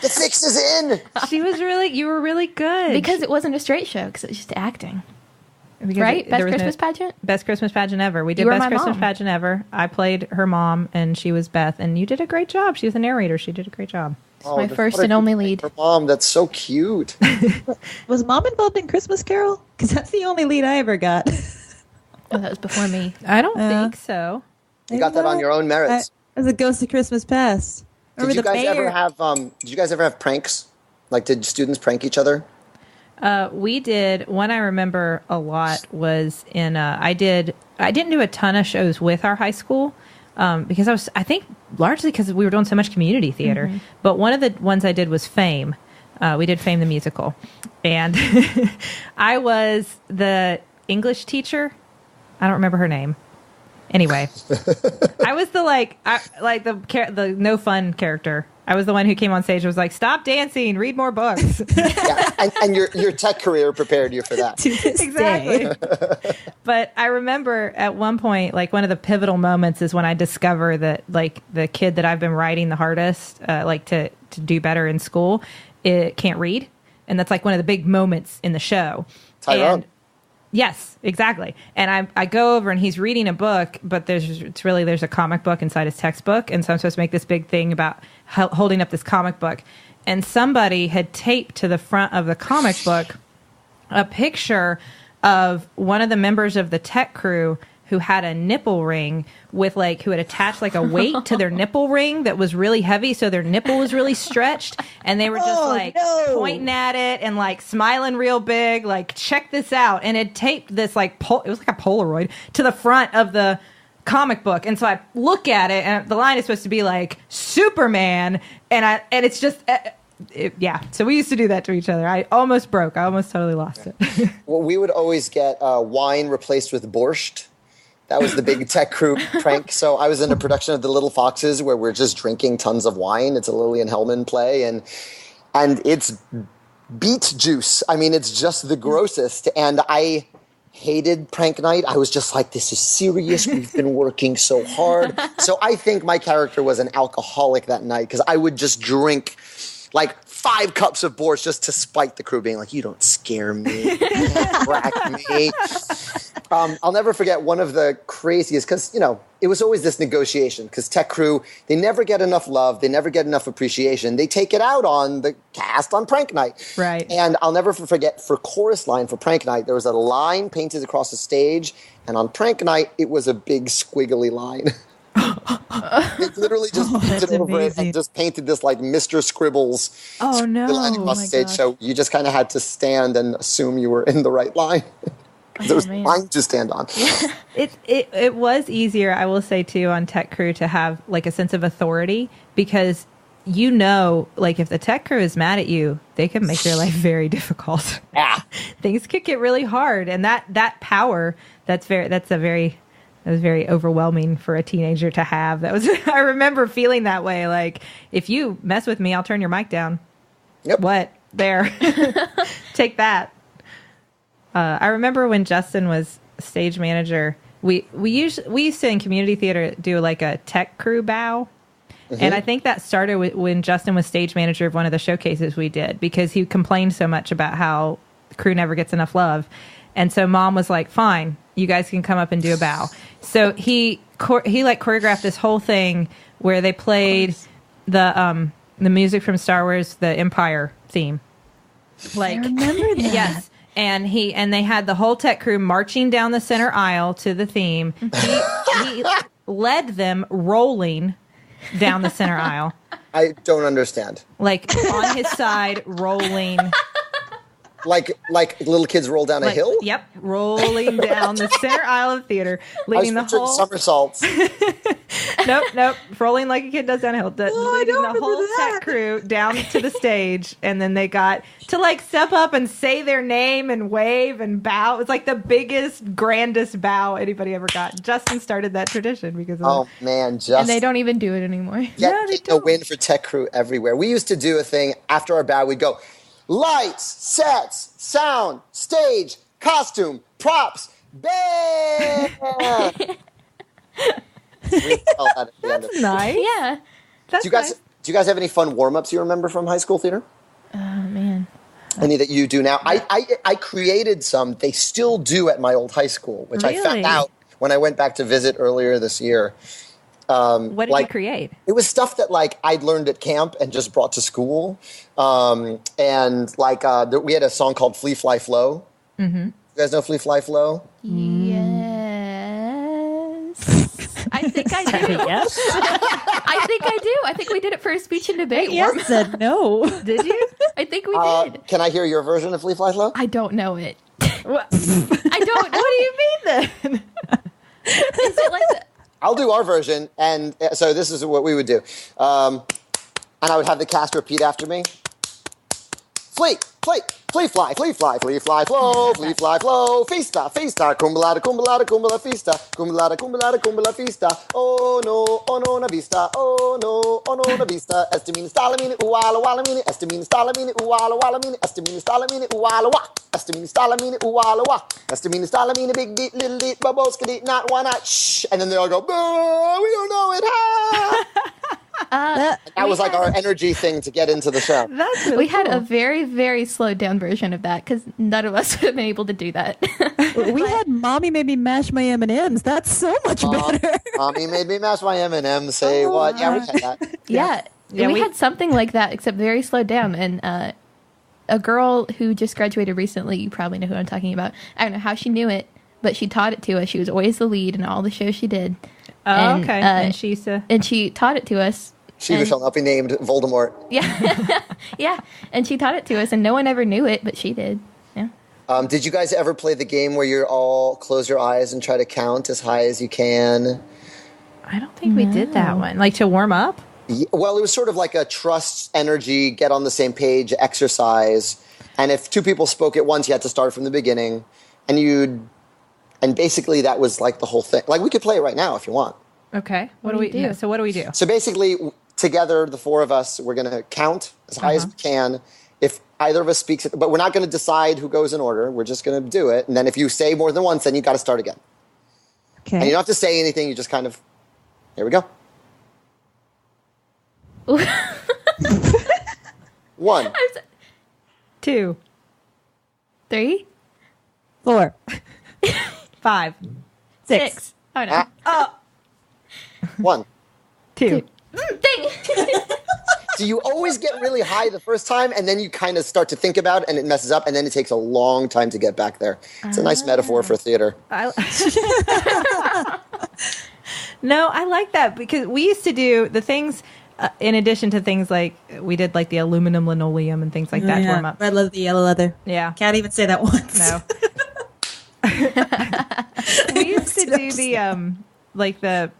The fix is in! You were really good. Because it wasn't a straight show, because it was just acting. Because Right? there Best was Christmas pageant? Best Christmas pageant ever. We did You were Best my Christmas mom. pageant ever. I played her mom, and she was Beth, and you did a great job. She was the narrator. She did a great job. Oh, my first and only lead. Her mom, that's so cute. Was Mom involved in Christmas Carol? Because that's the only lead I ever got. Oh, that was before me. I don't think so. You got that on your own merits. As a Ghost of Christmas Past. Did you guys ever have pranks? Like, did students prank each other? We did. One I remember a lot was in. I didn't do a ton of shows with our high school because I think largely because we were doing so much community theater. Mm-hmm. But one of the ones I did was Fame. We did Fame the musical, and I was the English teacher. I don't remember her name. Anyway, I was the no fun character. I was the one who came on stage and was like, "Stop dancing, read more books." Yeah, and your tech career prepared you for that. Exactly. But I remember at one point, like one of the pivotal moments is when I discover that like the kid that I've been writing the hardest, like to do better in school, it can't read, and that's like one of the big moments in the show. Tyrone. Yes, exactly. And I go over and he's reading a book, but there's a comic book inside his textbook. And so I'm supposed to make this big thing about holding up this comic book. And somebody had taped to the front of the comic book a picture of one of the members of the tech crew who had a nipple ring with who had attached like a weight to their nipple ring that was really heavy. So their nipple was really stretched and they were just pointing at it and like smiling real big, like, check this out. And it taped this it was like a Polaroid to the front of the comic book. And so I look at it and the line is supposed to be like Superman. And it's just, yeah. So we used to do that to each other. I almost broke. I almost totally lost it. Well, we would always get wine replaced with borscht. That was the big tech crew prank. So I was in a production of The Little Foxes where we're just drinking tons of wine. It's a Lillian Hellman play, and it's beet juice. I mean, it's just the grossest. And I hated prank night. I was just like, this is serious. We've been working so hard. So I think my character was an alcoholic that night because I would just drink like 5 cups of borscht just to spite the crew, being like, you don't scare me. You can't crack me. I'll never forget one of the craziest, because, it was always this negotiation, because tech crew, they never get enough love. They never get enough appreciation. They take it out on the cast on prank night. Right. And I'll never forget, for chorus line for prank night, there was a line painted across the stage, and on prank night, it was a big squiggly line. They literally just painted over it and just painted this like Mr. Scribbles line across the stage. So you just kind of had to stand and assume you were in the right line. There was a line to stand on. It was easier, I will say, too, on tech crew to have like a sense of authority because if the tech crew is mad at you, they can make your life very difficult. Yeah. Things could get really hard, and that power that was very overwhelming for a teenager to have. I remember feeling that way. Like, if you mess with me, I'll turn your mic down. Yep. What? There. Take that. I remember when Justin was stage manager, we used to in community theater do like a tech crew bow. Mm-hmm. And I think that started when Justin was stage manager of one of the showcases we did, because he complained so much about how the crew never gets enough love. And so Mom was like, fine, you guys can come up and do a bow. So he choreographed this whole thing where they played the music from Star Wars, the Empire theme. I remember that. Yes. And they had the whole tech crew marching down the center aisle to the theme. He led them rolling down the center aisle. I don't understand. Like on his side, rolling. Like little kids roll down a hill? Yep, rolling down the center aisle of theater, leading the whole somersaults. Nope, rolling like a kid does down a hill, leading the whole tech crew down to the stage, and then they got to step up and say their name and wave and bow. It was like the biggest, grandest bow anybody ever got. Justin started that tradition because of man, Justin. And they don't even do it anymore. Get a win for tech crew everywhere. We used to do a thing after our bow. We'd go, lights, sets, sound, stage, costume, props, bam! That's nice. Yeah. That's do you guys have any fun warm-ups you remember from high school theater? Oh, man. Any that you do now? I created some. They still do at my old high school, which I found out when I went back to visit earlier this year. What did you create? It was stuff that like I'd learned at camp and just brought to school. And like we had a song called Flee Fly Flow. Mm-hmm. You guys know Flee Fly Flow? Yes. I think I do. Yes. I think I do. I think we did it for a speech and debate. Yes said no. Did you? I think we did. Can I hear your version of Flee Fly Flow? I don't know it. What? I don't know. What do you mean then? Is it like I'll do our version, and so this is what we would do. And I would have the cast repeat after me. Flee, flee, flee, fly, flee, fly, flee, fly, flow, flee, fly, flow, feasta, feasta, kumbala, kumbala, kumbala, feasta, kumbala, kumbala, kumbala, feasta. Oh no, na vista, oh no, na vista. Estamina, stalamina, uwala, walamina, estamina, stalamina, uwala, walamina, estamina, stalamina, uwala, wa. Estamina, stalamina, uwala, wa. Estamina, stalamina, big deep, little deep, bubbles, deep, not one, not shh. And then they all go, boo, we don't know it, ha. That was like our energy thing to get into the show. That's really we had cool. a very, very slowed down version of that because none of us would have been able to do that. We had Mommy Made Me Mash My M&Ms. That's so much better. Mommy made me mash my M&Ms. Say what? Yeah, we had that. Yeah, we had something like that, except very slowed down. And a girl who just graduated recently, you probably know who I'm talking about. I don't know how she knew it, but she taught it to us. She was always the lead in all the shows she did. Oh, okay. And she used to... And she taught it to us. She shall not be named Voldemort. Yeah. Yeah. And she taught it to us, and no one ever knew it, but she did. Yeah. Did you guys ever play the game where you all close your eyes and try to count as high as you can? I don't think we did that one. Like to warm up? Yeah, well, it was sort of like a trust, energy, get on the same page exercise. And if two people spoke at once, you had to start from the beginning. And basically that was like the whole thing. Like we could play it right now if you want. Okay. What do we do? So what do we do? So basically, together, the four of us, we're going to count as high as we can. If either of us speaks, but we're not going to decide who goes in order. We're just going to do it. And then if you say more than once, then you got to start again. Okay. And you don't have to say anything. You just kind of, here we go. 1, 2, 3, 4, 5, 6. Oh, no. 1. 2. Dang. So you always get really high the first time, and then you kind of start to think about it, and it messes up, and then it takes a long time to get back there. It's a nice metaphor for theater. No, I like that because we used to do the things in addition to things like we did like the aluminum linoleum and things like that to warm up. Red leather, the yellow leather. Yeah. Can't even say that once. No. We used to do the like the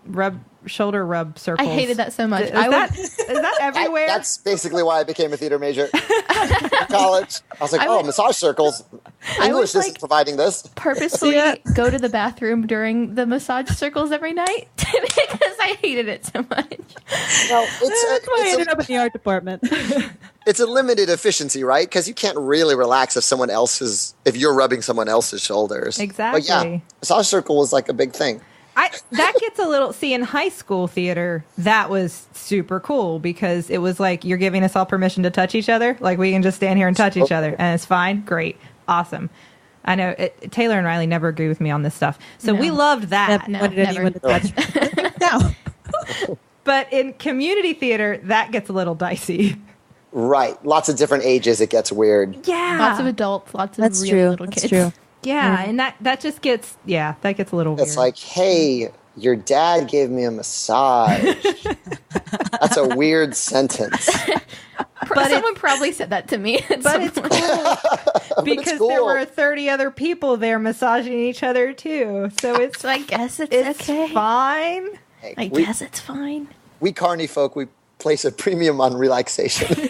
shoulder rub circles. I hated that so much. Is that everywhere? That's basically why I became a theater major in college. I was like, massage circles. English isn't providing this. Purposely go to the bathroom during the massage circles every night because I hated it so much. Well, That's why I ended up in the art department. it's a limited efficiency, right? Because you can't really relax if you're rubbing someone else's shoulders. Exactly. But yeah, massage circle was like a big thing. That gets a little... See, in high school theater, that was super cool because it was like you're giving us all permission to touch each other. Like, we can just stand here and touch each other, and it's fine. Great. Awesome. I know Taylor and Riley never agree with me on this stuff. So we loved that. No, Wanted anyone to touch me. No. But in community theater, that gets a little dicey. Right. Lots of different ages, it gets weird. Yeah. Lots of adults, lots of really little kids. That's true. Yeah, and that just gets... Yeah, that gets a little weird. It's like, hey, your dad gave me a massage. That's a weird sentence. Someone probably said that to me. But it's cool because there were 30 other people there massaging each other too. So it's So I guess it's okay. fine. Hey, I guess it's fine. We carny folk, we place a premium on relaxation.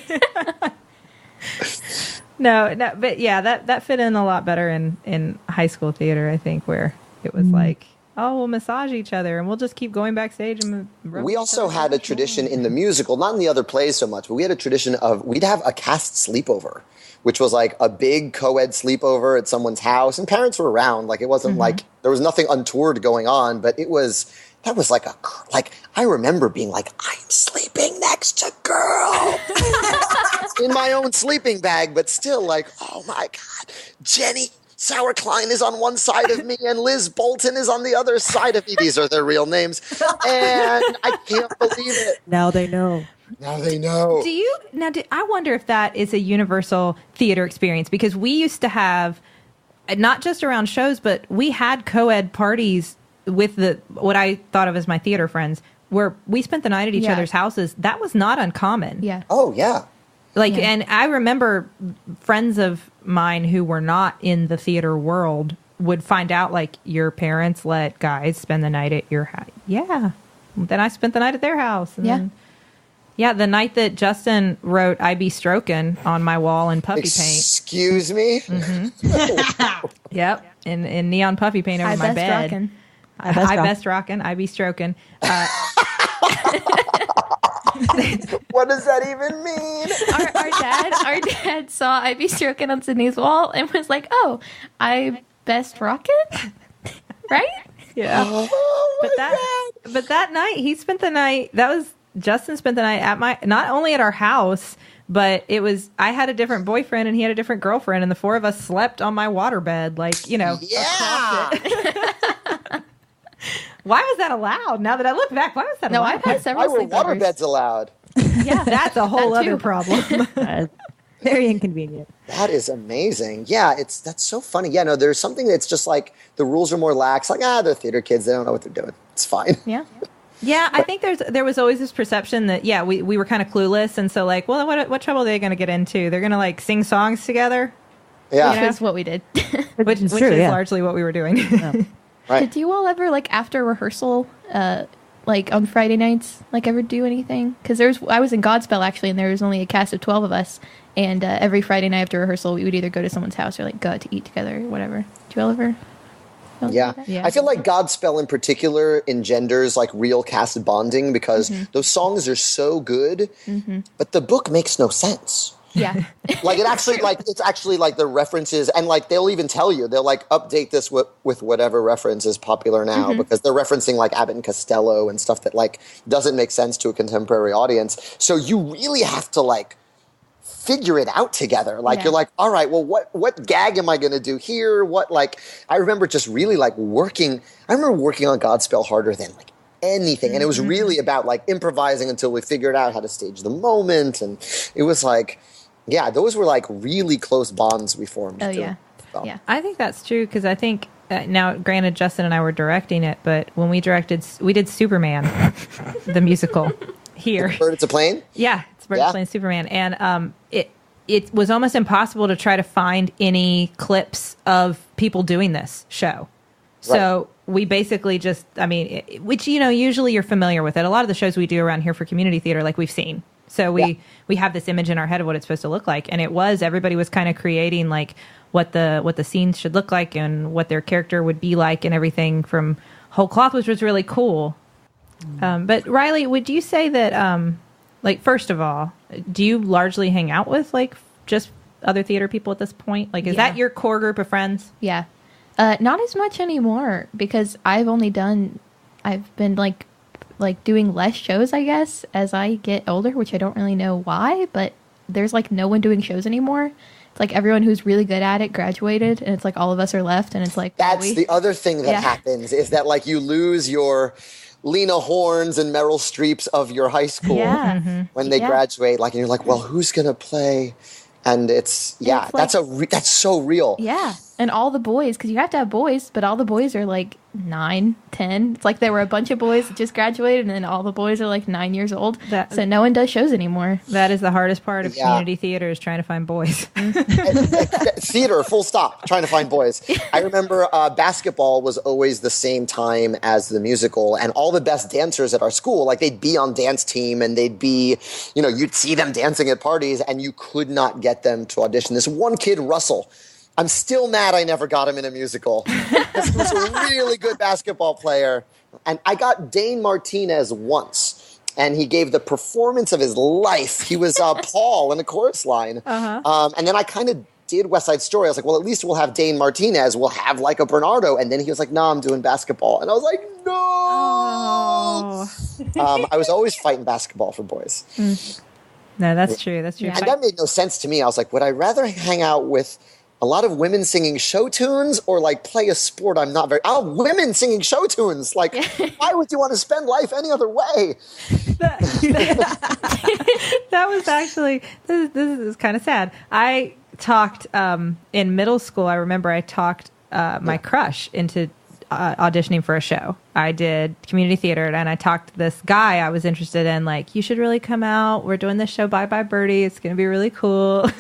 No, but yeah, that fit in a lot better in high school theater, I think, where it was like, oh, we'll massage each other and we'll just keep going backstage. And We also had a tradition in the musical, not in the other plays so much, but we had a tradition of we'd have a cast sleepover, which was like a big co-ed sleepover at someone's house, and parents were around. Like, it wasn't like there was nothing untoward going on, but that was like I remember being like, I'm sleeping next to girl in my own sleeping bag, but still like, oh my God, Jenny, Sarah Klein is on one side of me and Liz Bolton is on the other side of me. These are their real names. And I can't believe it. Now they know. Now they know. I wonder if that is a universal theater experience, because we used to have, not just around shows, but we had co-ed parties with what I thought of as my theater friends, where we spent the night at each other's houses. That was not uncommon. Yeah. Oh, yeah. And I remember friends of mine who were not in the theater world would find out, like, your parents let guys spend the night at your house. Yeah. Then I spent the night at their house. And then, the night that Justin wrote "I Be Strokin" on my wall in puffy paint. Excuse me? Mm-hmm. Yep. In neon puffy paint over my bed. Rockin'. I best rockin'. I be stroking. What does that even mean? Our dad saw I Be Stroking on Sydney's wall and was like, "Oh, I best rockin'?" Right? Yeah. Oh, but that night he spent the night. Justin spent the night at not only at our house, but I had a different boyfriend and he had a different girlfriend, and the four of us slept on my waterbed, yeah. Why was that allowed? Now that I look back, why was that allowed? No, I've had several Why were sleepovers. waterbeds allowed? Yeah, that's a whole That other too. problem. Very inconvenient. That is amazing. Yeah, that's so funny. Yeah, no, there's something that's just like the rules are more lax. Like, they're theater kids. They don't know what they're doing. It's fine. Yeah. Yeah, I think there was always this perception that, we were kind of clueless. And so, like, well, what trouble are they going to get into? They're going to, like, sing songs together? Yeah. Which is what we did. Which is largely what we were doing. Right. Did you all ever, like, after rehearsal, like, on Friday nights, like, ever do anything? Because I was in Godspell, actually, and there was only a cast of 12 of us. And every Friday night after rehearsal, we would either go to someone's house or, like, go out to eat together or whatever. Did you all ever? Yeah. Yeah. I feel like Godspell in particular engenders like real cast bonding because those songs are so good, but the book makes no sense. Yeah. Like it's actually like the references, and like they'll even tell you, they'll like update this with whatever reference is popular now because they're referencing like Abbott and Costello and stuff that like doesn't make sense to a contemporary audience. So you really have to like figure it out together. Like you're like, all right, well, what gag am I going to do here? What, like, I remember just really like working on Godspell harder than like anything. And it was really about like improvising until we figured out how to stage the moment. And it was like, yeah, those were like really close bonds we formed. Oh, doing yeah. stuff. Yeah. I think that's true, because I think, now, granted, Justin and I were directing it, but when we did Superman, the musical, here. Bird, It's a Plane? Yeah, it's Birds playing Superman. And it was almost impossible to try to find any clips of people doing this show. So we basically just, which, usually you're familiar with it. A lot of the shows we do around here for community theater, like we've seen. So we have this image in our head of what it's supposed to look like. And everybody was kind of creating like what the scenes should look like and what their character would be like and everything from whole cloth, which was really cool. But Riley, would you say that, like, first of all, do you largely hang out with like just other theater people at this point? Like, is that your core group of friends? Yeah. Not as much anymore because I've been like doing less shows, I guess, as I get older, which I don't really know why, but there's like no one doing shows anymore. It's like everyone who's really good at it graduated, and it's like all of us are left, and it's like That's the other thing that happens is that like you lose your Lena Hornes and Meryl Streeps of your high school when they graduate. Like, and you're like, well, who's gonna play? And it's that's so real. Yeah, and all the boys, because you have to have boys, but all the boys are like 9, 10. It's like there were a bunch of boys that just graduated, and then all the boys are like 9 years old. So no one does shows anymore. That is the hardest part of community theater, is trying to find boys. Theater, full stop, trying to find boys. I remember basketball was always the same time as the musical, and all the best dancers at our school, like they'd be on dance team, and they'd be, you'd see them dancing at parties, and you could not get them to audition. This one kid, Russell, I'm still mad I never got him in a musical. He was a really good basketball player. And I got Dane Martinez once, and he gave the performance of his life. He was Paul in a chorus line. And then I kind of did West Side Story. I was like, well, at least we'll have Dane Martinez. We'll have like a Bernardo. And then he was like, no, I'm doing basketball. And I was like, no. I was always fighting basketball for boys. No, that's true. That's true. And that made no sense to me. I was like, would I rather hang out with a lot of women singing show tunes or like play a sport I'm not very... Oh, women singing show tunes. Like, why would you want to spend life any other way? That was actually... This is kind of sad. I talked in middle school. I remember I talked my crush into auditioning for a show. I did community theater, and I talked this guy I was interested in, like, you should really come out. We're doing this show, Bye Bye Birdie. It's going to be really cool.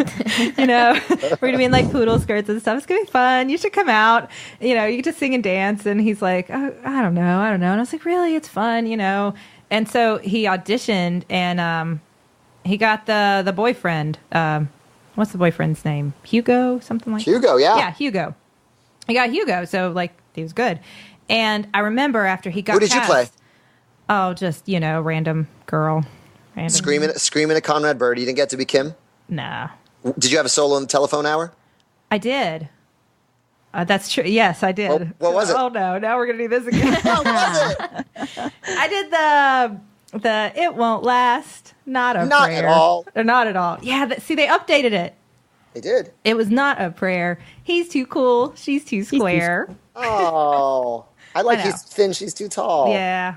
You know, we're going to be in like poodle skirts and stuff. It's going to be fun. You should come out. You know, you get to sing and dance. And he's like, oh, I don't know. And I was like, really? It's fun, you know? And so he auditioned, and he got the boyfriend. What's the boyfriend's name? Hugo? Something like that? Hugo, yeah. Yeah, Hugo. He got Hugo, so like he was good. And I remember after he got Who did you play? Oh, just, you know, random girl. Random. Screaming at Conrad Birdie. You didn't get to be Kim? Nah. Did you have a solo in the telephone hour? I did. That's true. Yes, I did. What was it? Oh no, now we're gonna do this again. What was it? I did the It Won't Last. Not a Not prayer. at all. Or not at all. Yeah, see, they updated it. They did. It was not a prayer. He's too cool. She's too square. Oh, I like he's thin. She's too tall. Yeah.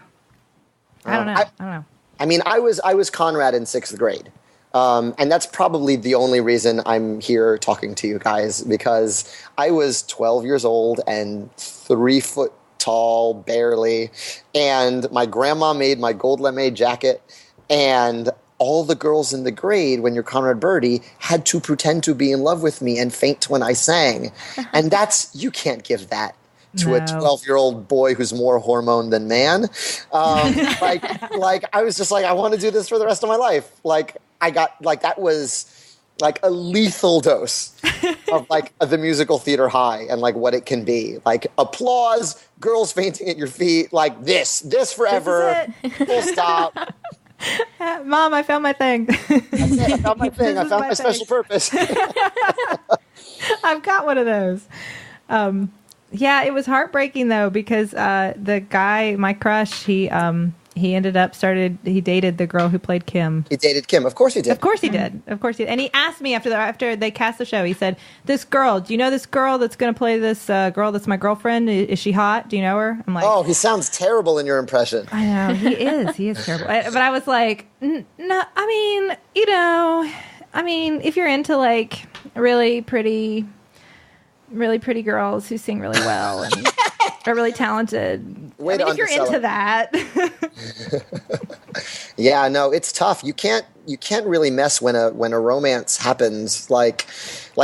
I don't know. I don't know. I mean, I was Conrad in 6th grade. And that's probably the only reason I'm here talking to you guys, because I was 12 years old and 3 foot tall, barely. And my grandma made my gold lame jacket, and all the girls in the grade, when you're Conrad Birdie, had to pretend to be in love with me and faint when I sang. And you can't give that to a 12-year-old boy who's more hormone than man. Like I was just like, I want to do this for the rest of my life. Like I got, like, that was like a lethal dose of like the musical theater high and like what it can be. Like applause, girls fainting at your feet, like this forever, full stop. Mom, I found my thing. I found my thing. I found my special purpose. I've got one of those. Yeah, it was heartbreaking though, because the guy, my crush, he dated the girl who played Kim. He dated Kim. Of course he did. Of course he did. Of course he did. And he asked me after they cast the show, he said, this girl, do you know this girl that's going to play this girl that's my girlfriend? Is she hot? Do you know her? I'm like, oh, he sounds terrible in your impression. I know. He is. He is terrible. But I was like, no, I mean, you know, if you're into like really pretty girls who sing really well and are really talented. If you're into that. Yeah, no, it's tough. You can't really mess when a romance happens. Like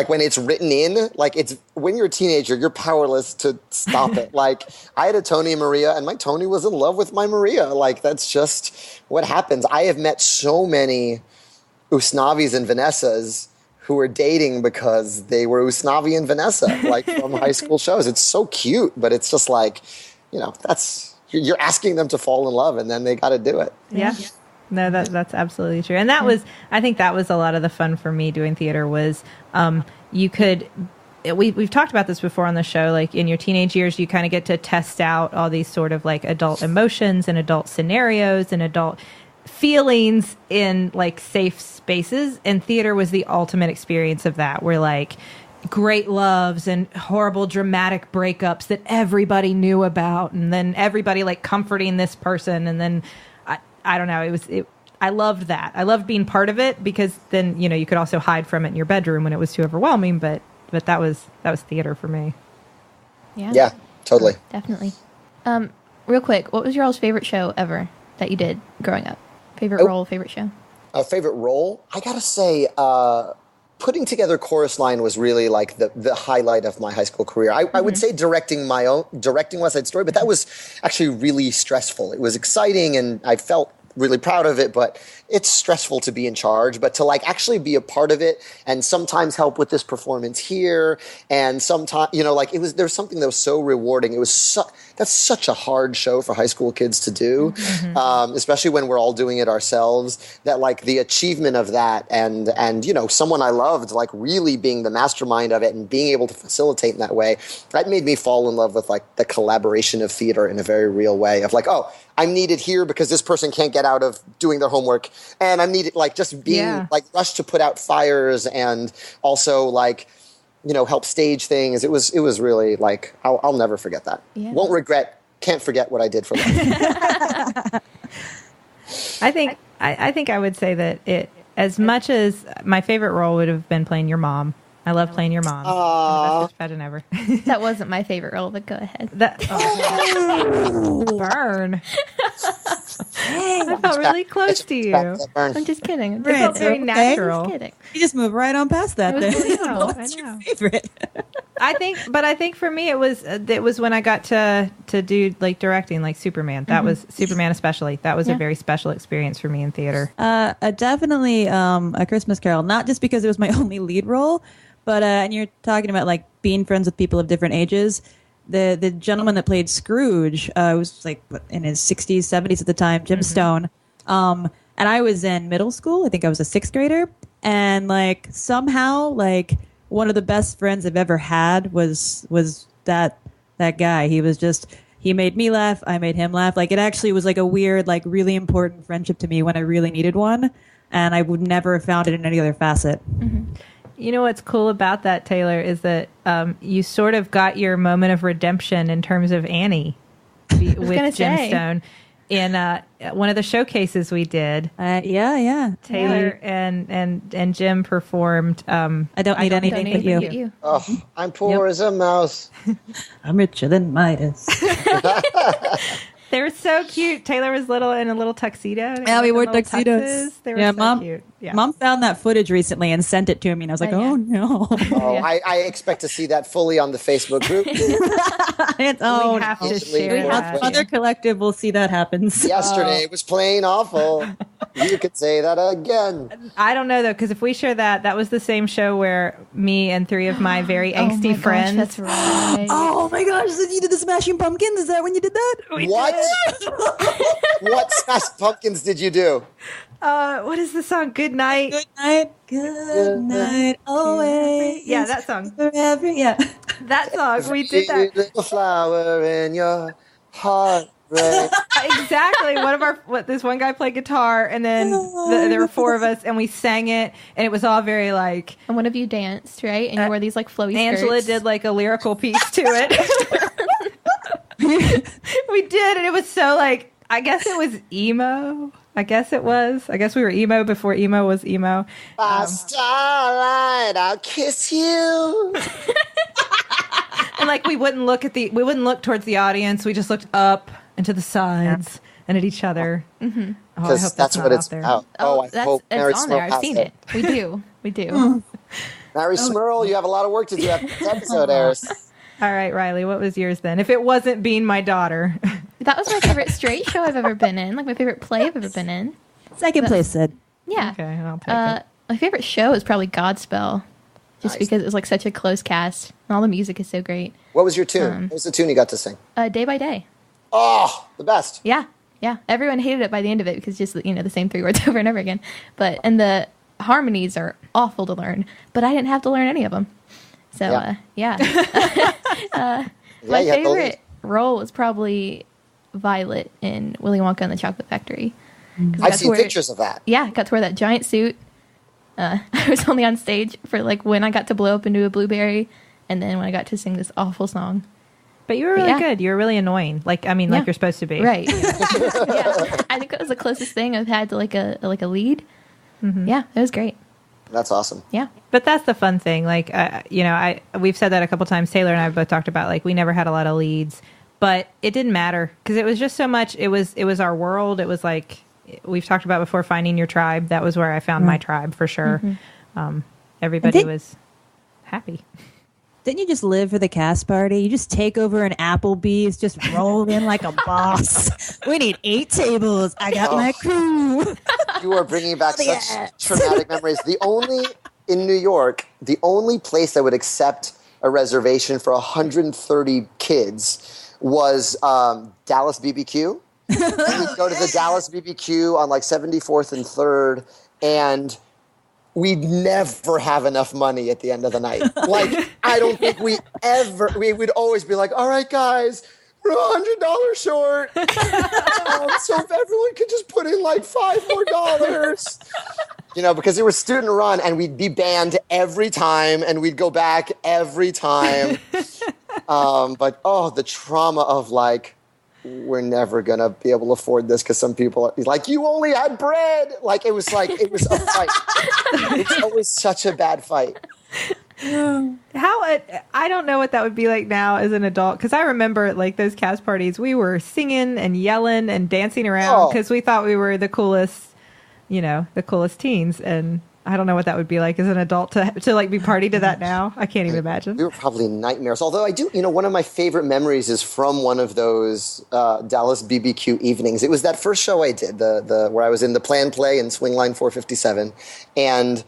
when it's written in, like it's when you're a teenager, you're powerless to stop it. Like I had a Tony and Maria, and my Tony was in love with my Maria. Like that's just what happens. I have met so many Usnavis and Vanessas who were dating because they were Usnavi and Vanessa, like from high school shows. It's so cute, but it's just like, you know, you're asking them to fall in love, and then they got to do it. Yeah. No, that's absolutely true. And I think that was a lot of the fun for me doing theater was, we've talked about this before on the show, like in your teenage years, you kind of get to test out all these sort of like adult emotions and adult scenarios and adult feelings in like safe spaces, and theater was the ultimate experience of that, where like great loves and horrible dramatic breakups that everybody knew about, and then everybody like comforting this person, and then I don't know, I loved that. I loved being part of it, because then, you know, you could also hide from it in your bedroom when it was too overwhelming, but that was theater for me. Yeah, totally. Definitely. Real quick, what was your all's favorite show ever that you did growing up? Favorite role, favorite show? Favorite role? I gotta say, putting together Chorus Line was really like the highlight of my high school career. I would say directing West Side Story, but that was actually really stressful. It was exciting, and I felt really proud of it, but it's stressful to be in charge. But to like actually be a part of it, and sometimes help with this performance here, and sometimes, you know, like there was something that was so rewarding. It was that's such a hard show for high school kids to do, especially when we're all doing it ourselves. That like the achievement of that, and you know, someone I loved like really being the mastermind of it and being able to facilitate in that way, that made me fall in love with like the collaboration of theater in a very real way. Of like, oh, I'm needed here because this person can't get out of doing their homework, and I'm needed like just being like rushed to put out fires, and also like help stage things. It was really like, I'll never forget that. Yeah. Can't forget what I did for life. I think I would say that as much as my favorite role would have been playing your mom. I love playing your mom. I'm the best pageant ever. That wasn't my favorite role, but go ahead. Burn. I felt really close to you. I'm just kidding. It felt very natural. I'm just kidding. You just move right on past that. It was Then. believable. What's your favorite? I think for me it was when I got to do like directing, like Superman. That was Superman especially. That was a very special experience for me in theater. Definitely A Christmas Carol. Not just because it was my only lead role, but and you're talking about like being friends with people of different ages. The gentleman that played Scrooge was like in his 60s, 70s at the time, Jim Stone. And I was in middle school. I think I was a 6th grader. And like somehow like one of the best friends I've ever had was that guy. He made me laugh. I made him laugh. Like it actually was like a weird, like really important friendship to me when I really needed one. And I would never have found it in any other facet. Mm-hmm. You know what's cool about that, Taylor, is that you sort of got your moment of redemption in terms of Annie with Jim Stone in one of the showcases we did. Yeah. Taylor and Jim performed. I don't need anything but you. Oh, I'm poor as a mouse. I'm richer than Midas. They were so cute. Taylor was little in a little tuxedo. Yeah, we wore tuxedos. They were so cute. Yeah. Mom found that footage recently and sent it to me, and I was like, oh no. Oh, I expect to see that fully on the Facebook group. We have to share that. Other collective will see that happens. Yesterday was plain awful. You could say that again. I don't know though, because if we share that was the same show where me and 3 of my very angsty friends. Gosh, that's right. Oh my gosh! So you did the Smashing Pumpkins? Is that when you did that? What? What Smash Pumpkins did you do? What is the song? Good night. Good night. Good night. Always. Yeah, that song. Forever. Yeah. That song. We did that. Little flower in your heart. Right. Exactly. This one guy played guitar, and then there were 4 of us, and we sang it, and it was all very like. And one of you danced, right? And you wore these like flowy Angela skirts. did like a lyrical piece to it. We did, and it was so like. I guess it was emo. I guess we were emo before emo was emo. By starlight, I'll kiss you. And like we wouldn't look towards the audience. We just looked up and to the sides and at each other. Mm-hmm. Oh, I hope that's what it's there. about. I hope Mary it's on Smurl there. I've seen it. We do. Mary Smurl, you have a lot of work to do after this episode airs. All right, Riley, what was yours then? If it wasn't Being My Daughter. That was my favorite straight show I've ever been in. Like my favorite play I've ever been in. Second place, Sid. Yeah. Okay, I'll take it. My favorite show is probably Godspell. Just because it was like such a close cast. And all the music is so great. What was your tune? What was the tune you got to sing? Day by Day. Oh, the best. Yeah. Everyone hated it by the end of it because just, the same 3 words over and over again. And the harmonies are awful to learn. But I didn't have to learn any of them. So, my favorite role was probably Violet in Willy Wonka and the Chocolate Factory. I've seen pictures of that. Yeah, got to wear that giant suit. I was only on stage for like when I got to blow up into a blueberry, and then when I got to sing this awful song. But you were really good. You were really annoying. Like like you're supposed to be. Right. I think it was the closest thing I've had to like a lead. Mm-hmm. Yeah, it was great. That's awesome. Yeah. But that's the fun thing. Like, we've said that a couple times. Taylor and I have both talked about, like, we never had a lot of leads, but it didn't matter because it was just so much. It was our world. It was like, we've talked about before, finding your tribe. That was where I found my tribe for sure. Mm-hmm. Everybody was happy. Didn't you just live for the cast party? You just take over an Applebee's, just roll in like a boss. We need 8 tables. I got my crew. You are bringing back such traumatic memories. In New York, the only place that would accept a reservation for 130 kids was Dallas BBQ. We'd go to the Dallas BBQ on like 74th and 3rd, and we'd never have enough money at the end of the night. Like, I don't think we would always be like, all right, guys, we're $100 short. So if everyone could just put in like $5 more. because it was student run and we'd be banned every time and we'd go back every time. But the trauma of like, we're never going to be able to afford this because some people are like, you only had bread. Like, it was a fight. It was such a bad fight. I don't know what that would be like now as an adult, because I remember like those cast parties, we were singing and yelling and dancing around because we thought we were the coolest teens, and I don't know what that would be like as an adult to like be party to that now. I can't even imagine. We were probably nightmares. Although I do, one of my favorite memories is from one of those Dallas BBQ evenings. It was that first show I did, the where I was in the Plan Play in Swing Line 457, and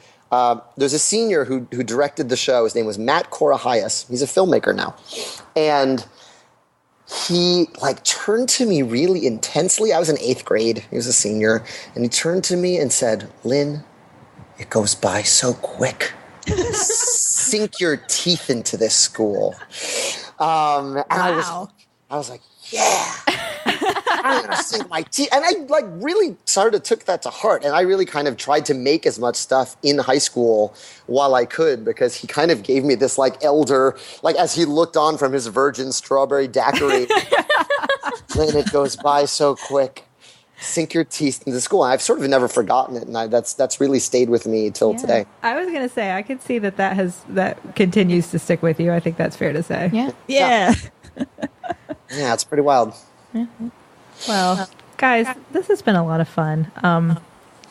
there's a senior who directed the show. His name was Matt Corahayas. He's a filmmaker now. And he like turned to me really intensely. I was in 8th grade. He was a senior. And he turned to me and said, Lin, it goes by so quick. Sink your teeth into this school. And wow. I was like, yeah. I'm going to sink my teeth. And I like really sort of took that to heart. And I really kind of tried to make as much stuff in high school while I could, because he kind of gave me this like elder, like as he looked on from his virgin strawberry daiquiri. And it goes by so quick. Sink your teeth into school. And I've sort of never forgotten it. And that's really stayed with me till today. I was going to say, I could see that continues to stick with you. I think that's fair to say. Yeah. Yeah. Yeah, it's pretty wild. Mm-hmm. Well, guys, this has been a lot of fun.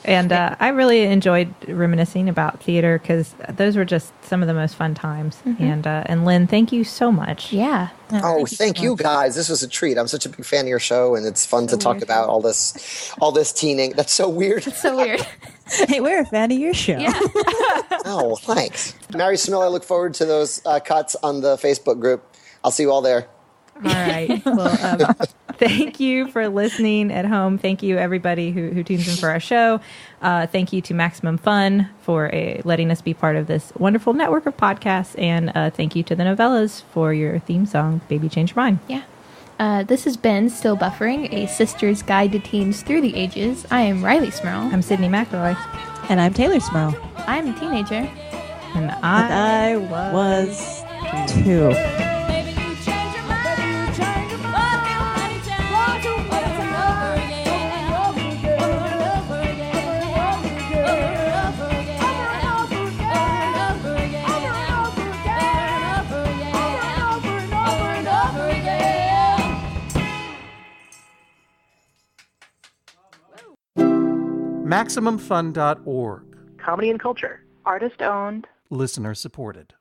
And I really enjoyed reminiscing about theater because those were just some of the most fun times. Mm-hmm. And Lynn, thank you so much. Yeah. Thank you guys. This was a treat. I'm such a big fan of your show, and it's fun to talk about all this teening. That's so weird. It's so weird. Hey, we're a fan of your show. Yeah. Oh, thanks. Mary Smil, I look forward to those cuts on the Facebook group. I'll see you all there. All right. Well, thank you for listening at home. Thank you, everybody who tunes in for our show. Thank you to Maximum Fun for letting us be part of this wonderful network of podcasts. And thank you to the Novellas for your theme song, Baby Change Your Mind. Yeah. This has been Still Buffering, a sister's guide to teens through the ages. I am Riley Smurl. I'm Sydney McElroy. And I'm Taylor Smurl. I'm a teenager. And I was 2. MaximumFun.org. Comedy and culture. Artist owned. Listener supported.